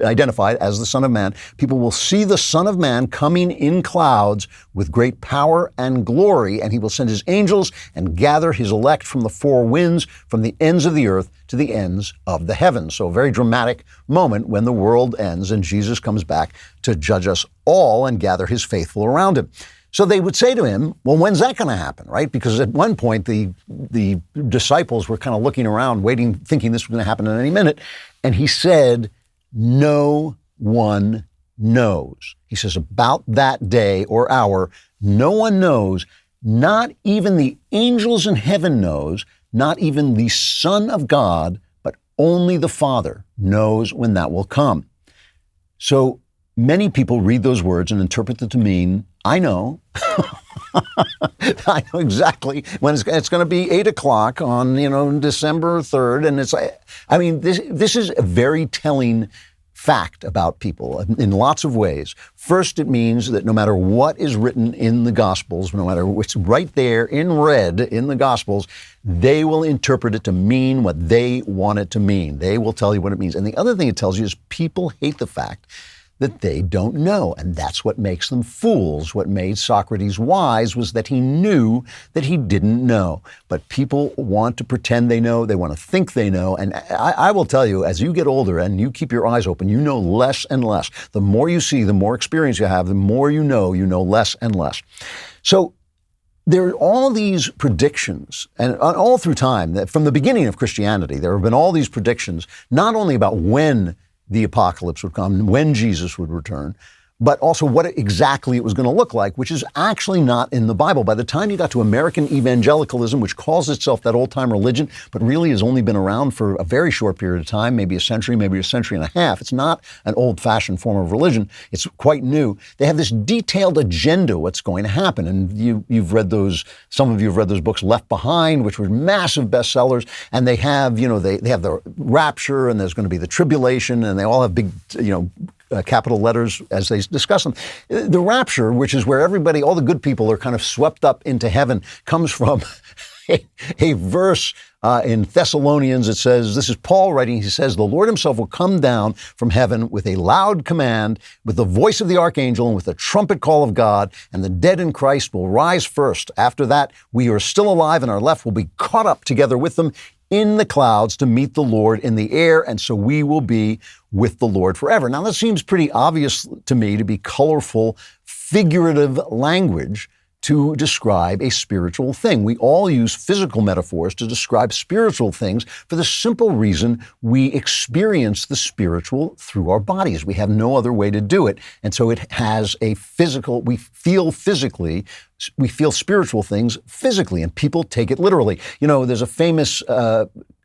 identified as the Son of Man. People will see the Son of Man coming in clouds with great power and glory, and he will send his angels and gather his elect from the four winds, from the ends of the earth to the ends of the heavens. So a very dramatic moment when the world ends and Jesus comes back to judge us all and gather his faithful around him. So they would say to him, well, when's that going to happen, right? Because at one point, the disciples were kind of looking around, waiting, thinking this was going to happen at any minute. And he said, no one knows. He says, about that day or hour, no one knows, not even the angels in heaven knows, not even the Son of God, but only the Father knows when that will come. So many people read those words and interpret them to mean, I know. I know exactly when it's going to be 8 o'clock on, December 3rd. And this is a very telling fact about people in lots of ways. First, it means that no matter what is written in the Gospels, no matter what's right there in red in the Gospels, they will interpret it to mean what they want it to mean. They will tell you what it means. And the other thing it tells you is people hate the fact that they don't know. And that's what makes them fools. What made Socrates wise was that he knew that he didn't know. But people want to pretend they know. They want to think they know. And I will tell you, as you get older and you keep your eyes open, you know less and less. The more you see, the more experience you have, the more you know less and less. So there are all these predictions, and all through time, that from the beginning of Christianity, there have been all these predictions, not only about when the apocalypse would come, when Jesus would return, but also what exactly it was going to look like, which is actually not in the Bible. By the time you got to American evangelicalism, which calls itself that old-time religion, but really has only been around for a very short period of time, maybe a century and a half. It's not an old-fashioned form of religion. It's quite new. They have this detailed agenda what's going to happen. And you've read those, some of you have read those books, Left Behind, which were massive bestsellers. And they have, they have the rapture, and there's going to be the tribulation, and they all have big, capital letters as they discuss them. The rapture, which is where everybody, all the good people are kind of swept up into heaven, comes from a verse in Thessalonians. It says, this is Paul writing, he says, the Lord himself will come down from heaven with a loud command, with the voice of the archangel and with the trumpet call of God, and the dead in Christ will rise first. After that, we who are still alive and are left will be caught up together with them in the clouds to meet the Lord in the air, and so we will be with the Lord forever. Now, that seems pretty obvious to me to be colorful figurative language to describe a spiritual thing. We all use physical metaphors to describe spiritual things for the simple reason we experience the spiritual through our bodies. We have no other way to do it. And so it has a physical, we feel spiritual things physically, and people take it literally. You know, there's a famous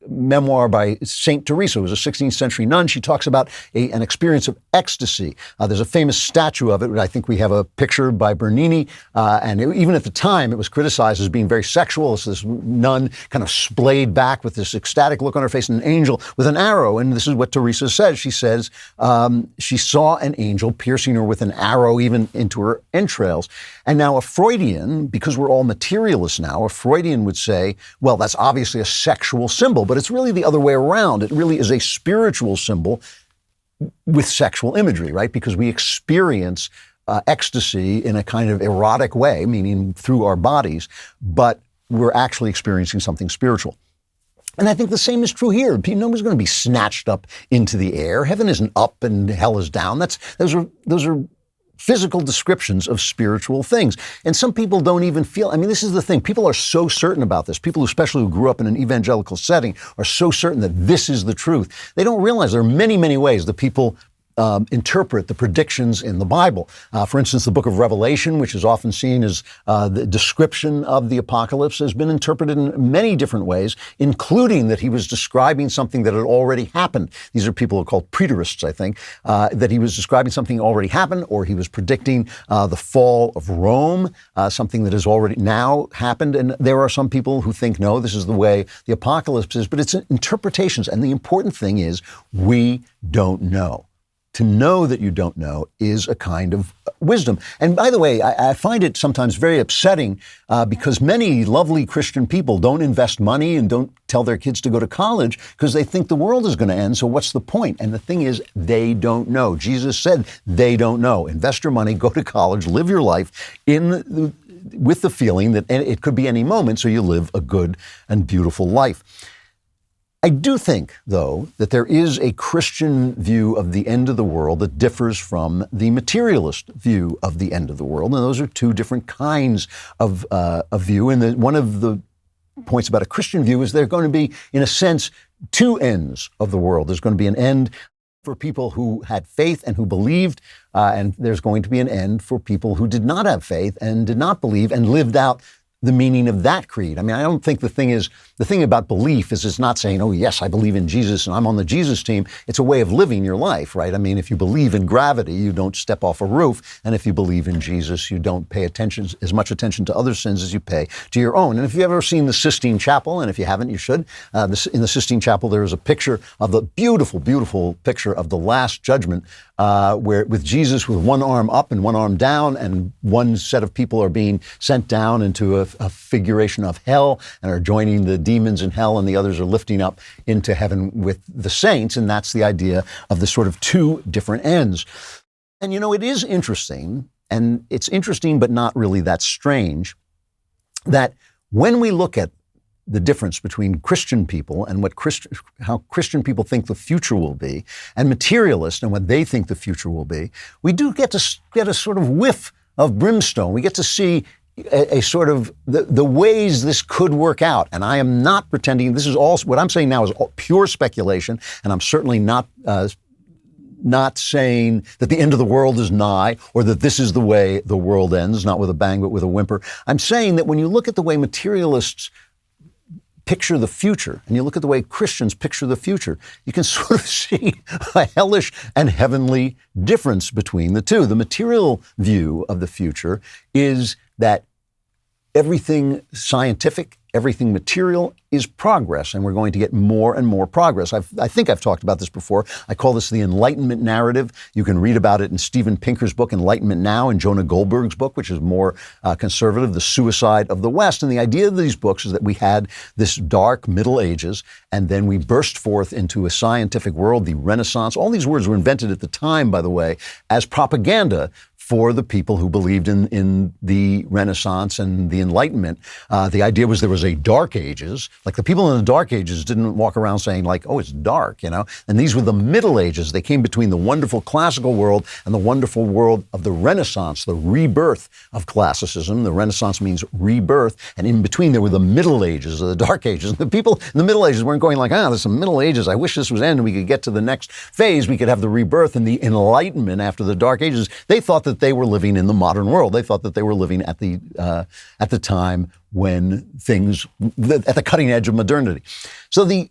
memoir by Saint Teresa, who was a 16th century nun. She talks about an experience of ecstasy. There's a famous statue of it. I think we have a picture by Bernini. Even at the time, it was criticized as being very sexual. It's this nun kind of splayed back with this ecstatic look on her face, and an angel with an arrow. And this is what Teresa says. She says she saw an angel piercing her with an arrow even into her entrails. And now a Freudian, because we're all materialists now, a Freudian would say, well, that's obviously a sexual symbol, but it's really the other way around. It really is a spiritual symbol with sexual imagery, right? Because we experience ecstasy in a kind of erotic way, meaning through our bodies, but we're actually experiencing something spiritual. And I think the same is true here. Nobody's going to be snatched up into the air. Heaven isn't up and hell is down. Those are physical descriptions of spiritual things. And some people don't even feel, I mean, this is the thing. People are so certain about this. People, especially who grew up in an evangelical setting, are so certain that this is the truth. They don't realize there are many, many ways that people interpret the predictions in the Bible. For instance, the book of Revelation, which is often seen as the description of the apocalypse, has been interpreted in many different ways, including that he was describing something that had already happened. These are people who are called preterists, I think, that he was describing something that already happened, or he was predicting the fall of Rome, something that has already now happened. And there are some people who think, no, this is the way the apocalypse is, but it's interpretations. And the important thing is we don't know. To know that you don't know is a kind of wisdom. And by the way, I find it sometimes very upsetting because many lovely Christian people don't invest money and don't tell their kids to go to college because they think the world is going to end. So what's the point? And the thing is, they don't know. Jesus said they don't know. Invest your money, go to college, live your life with the feeling that it could be any moment, so you live a good and beautiful life. I do think, though, that there is a Christian view of the end of the world that differs from the materialist view of the end of the world. And those are two different kinds of view. And one of the points about a Christian view is there are going to be, in a sense, two ends of the world. There's going to be an end for people who had faith and who believed, and there's going to be an end for people who did not have faith and did not believe and lived out the meaning of that creed. I mean, I don't think the thing about belief is it's not saying, oh, yes, I believe in Jesus and I'm on the Jesus team. It's a way of living your life, right? I mean, if you believe in gravity, you don't step off a roof. And if you believe in Jesus, you don't pay as much attention to other sins as you pay to your own. And if you've ever seen the Sistine Chapel, and if you haven't, you should, in the Sistine Chapel, there is a picture of the beautiful, beautiful picture of the Last Judgment, where with Jesus with one arm up and one arm down, and one set of people are being sent down into a figuration of hell and are joining the demons in hell, and the others are lifting up into heaven with the saints. And that's the idea of the sort of two different ends. And, you know, it is interesting, and it's interesting but not really that strange, that when we look at the difference between Christian people and how Christian people think the future will be, and materialists and what they think the future will be, we do get a sort of whiff of brimstone. We get to see a sort of the ways this could work out. And I am not pretending, this is all, what I'm saying now is pure speculation, and I'm certainly not saying that the end of the world is nigh, or that this is the way the world ends, not with a bang, but with a whimper. I'm saying that when you look at the way materialists picture the future, and you look at the way Christians picture the future, you can sort of see a hellish and heavenly difference between the two. The material view of the future is that everything scientific, everything material is progress, and we're going to get more and more progress. I think I've talked about this before. I call this the Enlightenment narrative. You can read about it in Steven Pinker's book, Enlightenment Now, and Jonah Goldberg's book, which is more conservative, The Suicide of the West. And the idea of these books is that we had this dark Middle Ages, and then we burst forth into a scientific world, the Renaissance. All these words were invented at the time, by the way, as propaganda for the people who believed in the Renaissance and the Enlightenment. The idea was there was a Dark Ages. Like the people in the Dark Ages didn't walk around saying like, oh, it's dark, you know? And these were the Middle Ages. They came between the wonderful classical world and the wonderful world of the Renaissance, the rebirth of classicism. The Renaissance means rebirth. And in between there were the Middle Ages or the Dark Ages. And the people in the Middle Ages weren't going like, there's some Middle Ages. I wish this was end and we could get to the next phase. We could have the rebirth and the Enlightenment after the Dark Ages. They thought that they were living in the modern world. They thought that they were living at the time when things, at the cutting edge of modernity. So the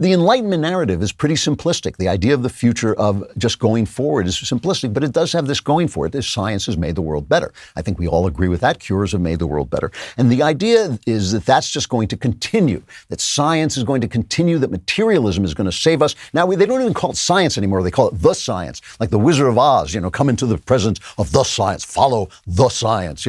Enlightenment narrative is pretty simplistic. The idea of the future of just going forward is simplistic, but it does have this going for it. This science has made the world better. I think we all agree with that. Cures have made the world better. And the idea is that that's just going to continue, that science is going to continue, that materialism is going to save us. Now, they don't even call it science anymore. They call it the science, like the Wizard of Oz, come into the presence of the science, follow the science,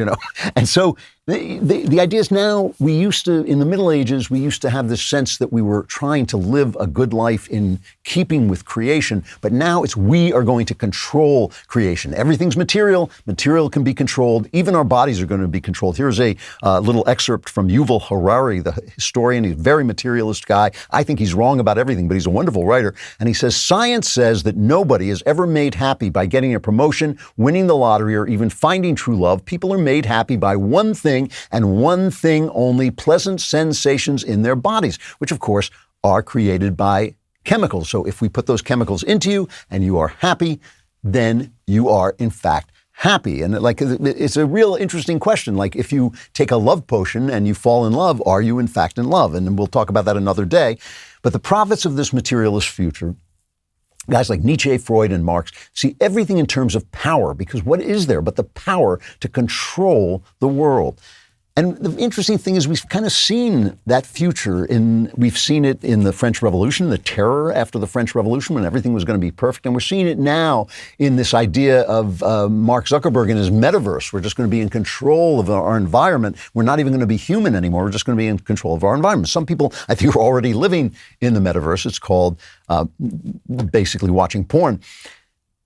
And so the idea is now in the Middle Ages, we used to have this sense that we were trying to live a good life in keeping with creation, but now we are going to control creation. Everything's material. Material can be controlled. Even our bodies are going to be controlled. Here's a little excerpt from Yuval Harari, the historian. He's a very materialist guy. I think he's wrong about everything, but he's a wonderful writer. And he says, science says that nobody is ever made happy by getting a promotion, winning the lottery, or even finding true love. People are made happy by one thing and one thing only, pleasant sensations in their bodies, which of course are created by chemicals. So if we put those chemicals into you and you are happy, then you are in fact happy. And it's a real interesting question. Like if you take a love potion and you fall in love, are you in fact in love? And we'll talk about that another day. But the prophets of this materialist future, guys like Nietzsche, Freud, and Marx, see everything in terms of power, because what is there but the power to control the world? And the interesting thing is we've kind of seen that future we've seen it in the French Revolution, the terror after the French Revolution when everything was going to be perfect. And we're seeing it now in this idea of Mark Zuckerberg and his metaverse. We're just going to be in control of our environment. We're not even going to be human anymore. We're just going to be in control of our environment. Some people, I think, are already living in the metaverse. It's called basically watching porn.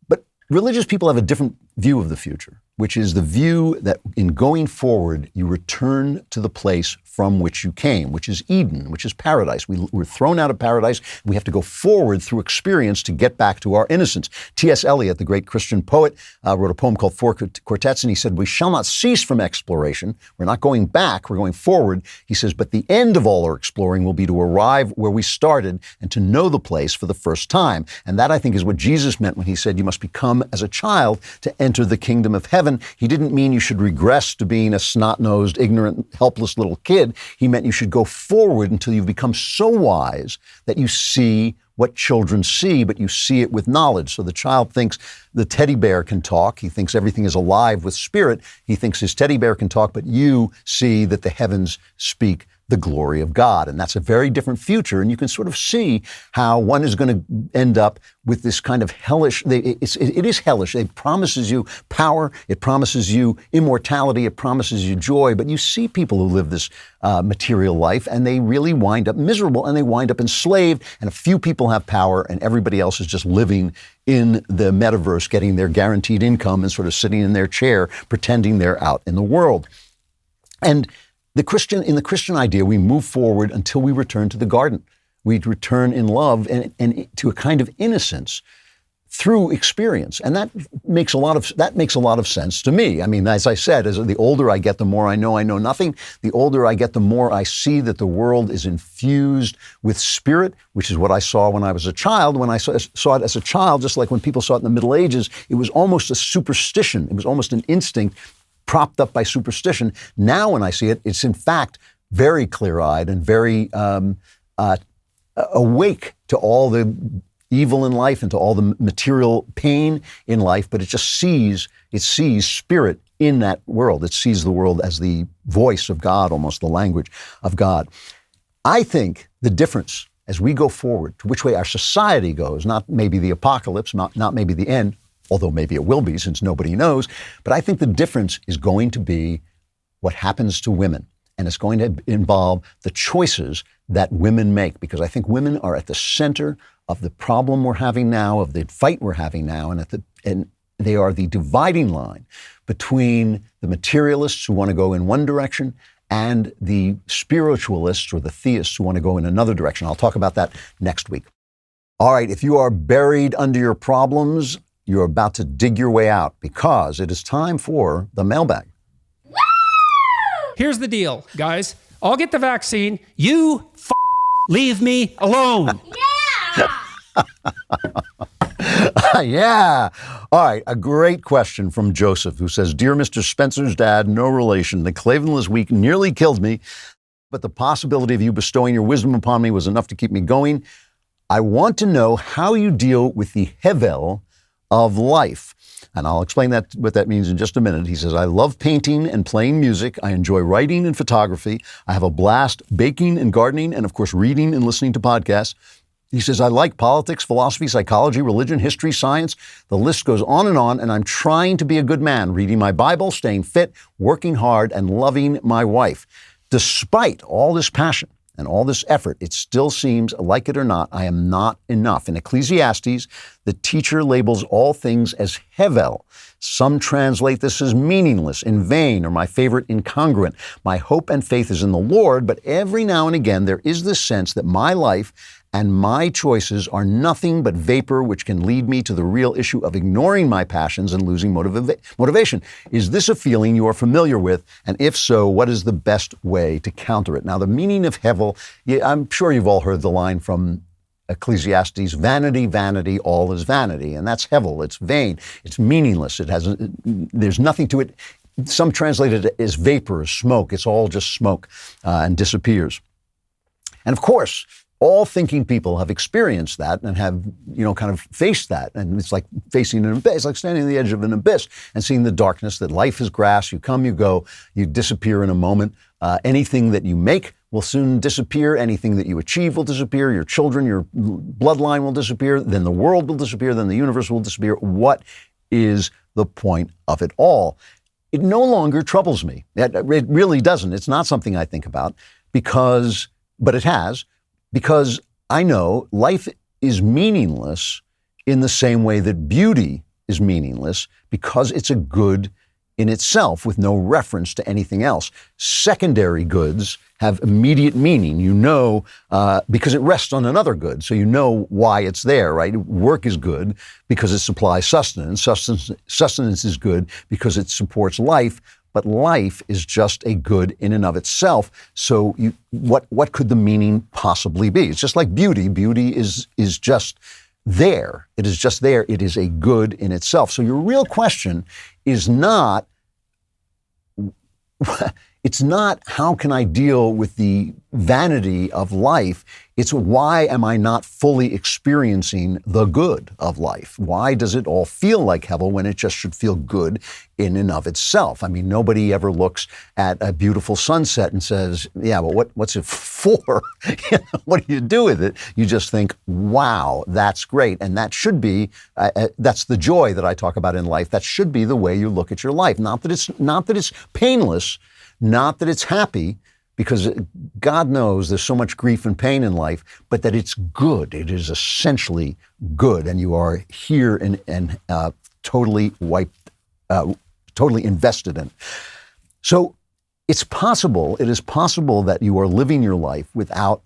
But religious people have a different view of the future, which is the view that in going forward, you return to the place from which you came, which is Eden, which is paradise. We're thrown out of paradise. We have to go forward through experience to get back to our innocence. T.S. Eliot, the great Christian poet, wrote a poem called Four Quartets, and he said, we shall not cease from exploration. We're not going back, we're going forward. He says, but the end of all our exploring will be to arrive where we started and to know the place for the first time. And that, I think, is what Jesus meant when he said, you must become as a child to enter the kingdom of heaven. He didn't mean you should regress to being a snot-nosed, ignorant, helpless little kid. He meant you should go forward until you've become so wise that you see what children see, but you see it with knowledge. So the child thinks the teddy bear can talk. He thinks everything is alive with spirit. He thinks his teddy bear can talk, but you see that the heavens speak the glory of God. And that's a very different future. And you can sort of see how one is going to end up with this kind of hellish, it is hellish. It promises you power. It promises you immortality. It promises you joy. But you see people who live this material life and they really wind up miserable and they wind up enslaved. And a few people have power and everybody else is just living in the metaverse, getting their guaranteed income and sort of sitting in their chair, pretending they're out in the world. And in the Christian idea, we move forward until we return to the garden. We return in love and to a kind of innocence through experience. And that makes a lot of sense to me. I mean, as I said, as the older I get, the more I know nothing. The older I get, the more I see that the world is infused with spirit, which is what I saw when I was a child. When I saw it as a child, just like when people saw it in the Middle Ages, it was almost a superstition. It was almost an instinct propped up by superstition. Now when I see it, it's in fact very clear-eyed and very awake to all the evil in life and to all the material pain in life, but it sees spirit in that world. It sees the world as the voice of God, almost the language of God. I think the difference as we go forward to which way our society goes, not maybe the apocalypse, not maybe the end, although maybe it will be since nobody knows. But I think the difference is going to be what happens to women. And it's going to involve the choices that women make, because I think women are at the center of the problem we're having now, of the fight we're having now. And They are the dividing line between the materialists who want to go in one direction and the spiritualists or the theists who want to go in another direction. I'll talk about that next week. All right, if you are buried under your problems, you're about to dig your way out because it is time for the mailbag. Here's the deal, guys. I'll get the vaccine. You leave me alone. Yeah. All right. A great question from Joseph, who says, Dear Mr. Spencer's dad, no relation. The Klavanless week nearly killed me, but the possibility of you bestowing your wisdom upon me was enough to keep me going. I want to know how you deal with the hevel of life. And I'll explain what that means in just a minute. He says, I love painting and playing music. I enjoy writing and photography. I have a blast baking and gardening and, of course, reading and listening to podcasts. He says, I like politics, philosophy, psychology, religion, history, science. The list goes on, and I'm trying to be a good man, reading my Bible, staying fit, working hard, and loving my wife. Despite all this passion and all this effort, it still seems, like it or not, I am not enough. In Ecclesiastes, the teacher labels all things as hevel. Some translate this as meaningless, in vain, or my favorite, incongruent. My hope and faith is in the Lord, but every now and again there is this sense that my life and my choices are nothing but vapor, which can lead me to the real issue of ignoring my passions and losing motivation. Is this a feeling you are familiar with? And if so, what is the best way to counter it? Now, the meaning of hevel, I'm sure you've all heard the line from Ecclesiastes, vanity, vanity, all is vanity. And that's hevel. It's vain. It's meaningless. There's nothing to it. Some translate it as vapor, as smoke. It's all just smoke and disappears. And of course, all thinking people have experienced that and have, kind of faced that. And it's like facing an abyss. It's like standing on the edge of an abyss and seeing the darkness, that life is grass. You come, you go, you disappear in a moment. Anything that you make will soon disappear. Anything that you achieve will disappear. Your children, your bloodline will disappear. Then the world will disappear. Then the universe will disappear. What is the point of it all? It no longer troubles me. It really doesn't. It's not something I think about but it has. Because I know life is meaningless in the same way that beauty is meaningless, because it's a good in itself with no reference to anything else. Secondary goods have immediate meaning, because it rests on another good. So you know why it's there, right? Work is good because it supplies sustenance. Sustenance is good because it supports life. But life is just a good in and of itself. So what could the meaning possibly be? It's just like beauty. Beauty is just there. It is just there. It is a good in itself. So your real question is not, it's not how can I deal with the vanity of life? It's why am I not fully experiencing the good of life? Why does it all feel like hevel when it just should feel good in and of itself? I mean, nobody ever looks at a beautiful sunset and says, yeah, but what's it for? What do you do with it? You just think, wow, that's great. And that should be, that's the joy that I talk about in life. That should be the way you look at your life. Not that it's painless, not that it's happy, because God knows there's so much grief and pain in life, but that it's good. It is essentially good, and you are here and totally invested in. So it is possible that you are living your life without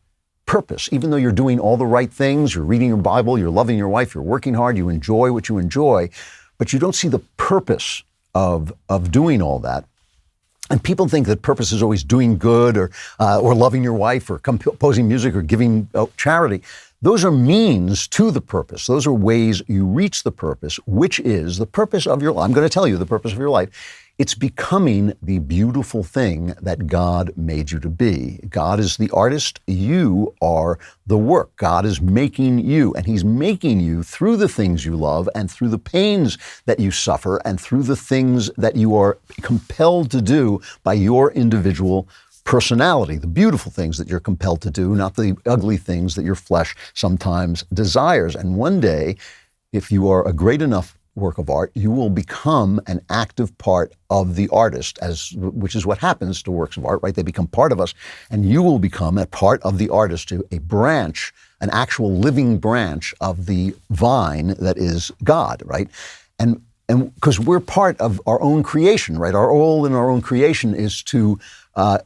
purpose, even though you're doing all the right things, you're reading your Bible, you're loving your wife, you're working hard, you enjoy what you enjoy, but you don't see the purpose of doing all that. And people think that purpose is always doing good or loving your wife or composing music or giving charity. Those are means to the purpose. Those are ways you reach the purpose, which is the purpose of your life. I'm going to tell you the purpose of your life. It's becoming the beautiful thing that God made you to be. God is the artist. You are the work. God is making you, and He's making you through the things you love and through the pains that you suffer and through the things that you are compelled to do by your individual personality, the beautiful things that you're compelled to do, not the ugly things that your flesh sometimes desires. And one day, if you are a great enough work of art, you will become an active part of the artist, which is what happens to works of art, right? They become part of us, and you will become a part of the artist, a branch, an actual living branch of the vine that is God, right? And and because we're part of our own creation, right? Our role in our own creation is to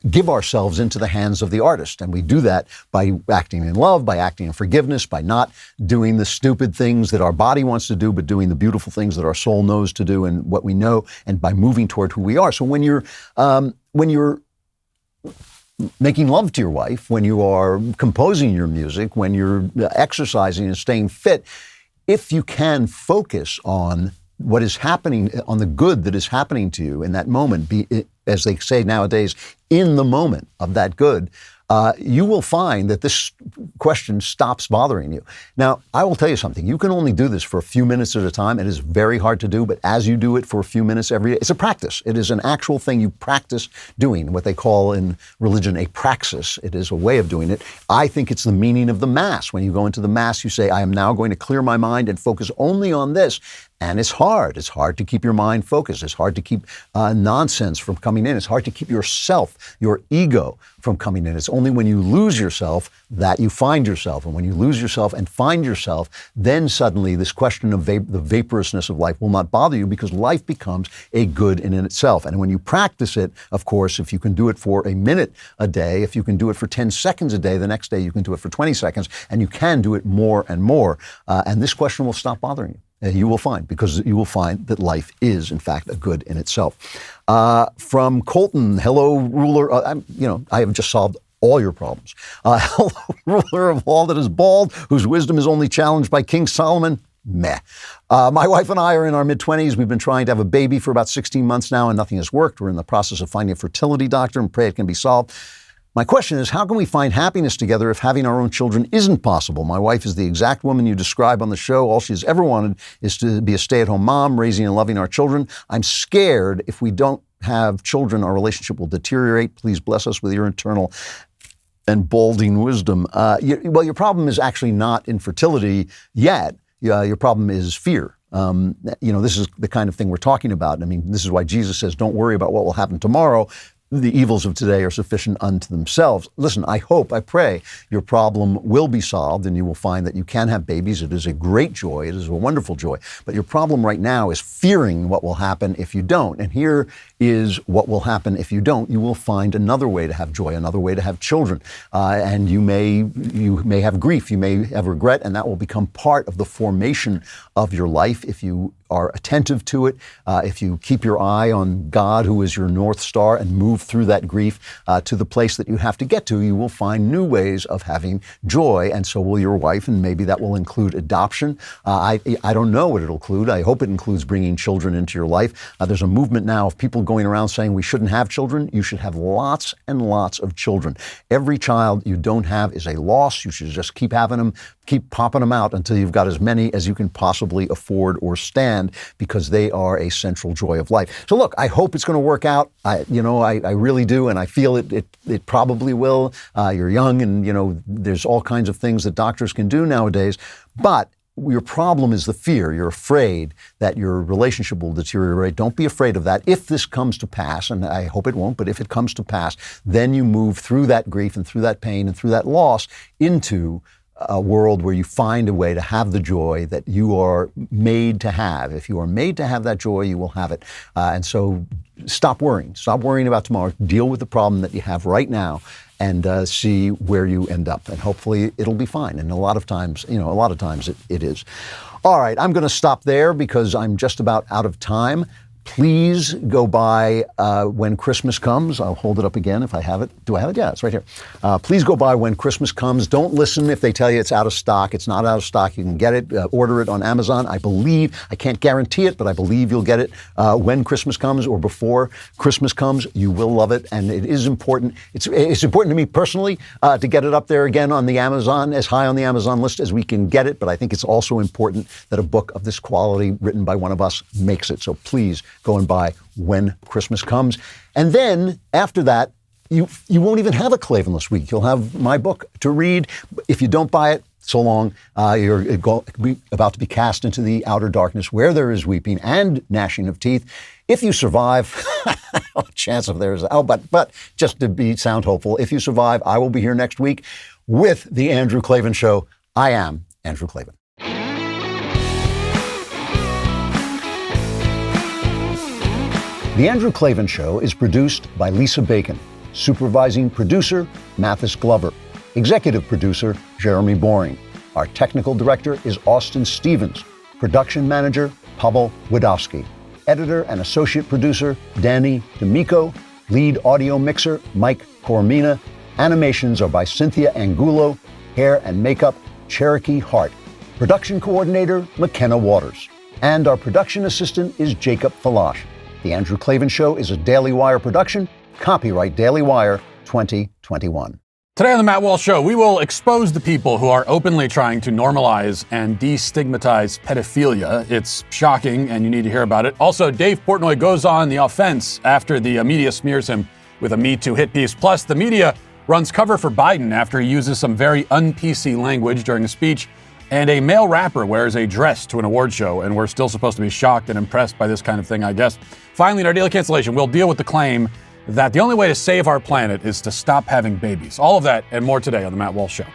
give ourselves into the hands of the artist. And we do that by acting in love, by acting in forgiveness, by not doing the stupid things that our body wants to do, but doing the beautiful things that our soul knows to do and what we know, and by moving toward who we are. So when you're making love to your wife, when you are composing your music, when you're exercising and staying fit, if you can focus on what is happening, on the good that is happening to you in that moment, be, as they say nowadays, in the moment of that good, you will find that this question stops bothering you. Now, I will tell you something. You can only do this for a few minutes at a time. It is very hard to do, but as you do it for a few minutes every day, it's a practice. It is an actual thing you practice doing, what they call in religion a praxis. It is a way of doing it. I think it's the meaning of the Mass. When you go into the Mass, you say, I am now going to clear my mind and focus only on this. And it's hard. It's hard to keep your mind focused. It's hard to keep nonsense from coming in. It's hard to keep yourself, your ego, from coming in. It's only when you lose yourself that you find yourself. And when you lose yourself and find yourself, then suddenly this question of the vaporousness of life will not bother you, because life becomes a good in itself. And when you practice it, of course, if you can do it for a minute a day, if you can do it for 10 seconds a day, the next day you can do it for 20 seconds, and you can do it more and more. And this question will stop bothering you. You will find, because you will find that life is, in fact, a good in itself. From Colton, hello, ruler. I have just solved all your problems. Hello, ruler of all that is bald, whose wisdom is only challenged by King Solomon. Meh. My wife and I are in our mid-20s. We've been trying to have a baby for about 16 months now, and nothing has worked. We're in the process of finding a fertility doctor and pray it can be solved. My question is, how can we find happiness together if having our own children isn't possible? My wife is the exact woman you describe on the show. All she's ever wanted is to be a stay-at-home mom, raising and loving our children. I'm scared if we don't have children, our relationship will deteriorate. Please bless us with your eternal and balding wisdom. Your problem is actually not infertility yet. Your problem is fear. This is the kind of thing we're talking about. I mean, this is why Jesus says, don't worry about what will happen tomorrow. The evils of today are sufficient unto themselves. Listen, I pray your problem will be solved and you will find that you can have babies. It is a great joy. It is a wonderful joy. But your problem right now is fearing what will happen if you don't. And here is what will happen if you don't. You will find another way to have joy, another way to have children. And you may have grief, you may have regret, and that will become part of the formation of your life if you are attentive to it, if you keep your eye on God, who is your North Star, and move through that grief to the place that you have to get to, you will find new ways of having joy, and so will your wife, and maybe that will include adoption. I don't know what it'll include. I hope it includes bringing children into your life. There's a movement now of people going around saying we shouldn't have children. You should have lots and lots of children. Every child you don't have is a loss. You should just keep having them, keep popping them out until you've got as many as you can possibly afford or stand, because they are a central joy of life. So look, I hope it's going to work out. I really do, and I feel it probably will. You're young, and there's all kinds of things that doctors can do nowadays, but your problem is the fear. You're afraid that your relationship will deteriorate. Don't be afraid of that. If this comes to pass, and I hope it won't, but if it comes to pass, then you move through that grief and through that pain and through that loss into a world where you find a way to have the joy that you are made to have. If you are made to have that joy, you will have it. And so stop worrying. Stop worrying about tomorrow. Deal with the problem that you have right now and see where you end up. And hopefully it'll be fine. And a lot of times it is. All right, I'm going to stop there because I'm just about out of time. Please go by When Christmas Comes. I'll hold it up again if I have it. Do I have it? Yeah, it's right here. Please go by When Christmas Comes. Don't listen if they tell you it's out of stock. It's not out of stock. You can get it. Order it on Amazon. I can't guarantee it, but I believe you'll get it when Christmas comes or before Christmas comes. You will love it, and it is important. It's important to me personally to get it up there again on the Amazon, as high on the Amazon list as we can get it, but I think it's also important that a book of this quality written by one of us makes it. So please go and buy When Christmas Comes. And then after that, you won't even have a Klavanless week. You'll have my book to read. If you don't buy it, so long. You're about to be cast into the outer darkness where there is weeping and gnashing of teeth. If you survive, chance of there is, but just to sound hopeful, if you survive, I will be here next week with The Andrew Klavan Show. I am Andrew Klavan. The Andrew Klavan Show is produced by Lisa Bacon. Supervising producer, Mathis Glover. Executive producer, Jeremy Boring. Our technical director is Austin Stevens. Production manager, Pavel Wadowski. Editor and associate producer, Danny D'Amico. Lead audio mixer, Mike Coromina. Animations are by Cynthia Angulo. Hair and makeup, Cherokee Hart. Production coordinator, McKenna Waters. And our production assistant is Jacob Falash. The Andrew Klavan Show is a Daily Wire production. Copyright Daily Wire 2021. Today on the Matt Walsh Show, we will expose the people who are openly trying to normalize and destigmatize pedophilia. It's shocking, and you need to hear about it. Also, Dave Portnoy goes on the offense after the media smears him with a Me Too hit piece. Plus, the media runs cover for Biden after he uses some very un-PC language during a speech. And a male rapper wears a dress to an award show, and we're still supposed to be shocked and impressed by this kind of thing, I guess. Finally, in our daily cancellation, we'll deal with the claim that the only way to save our planet is to stop having babies. All of that and more today on The Matt Walsh Show.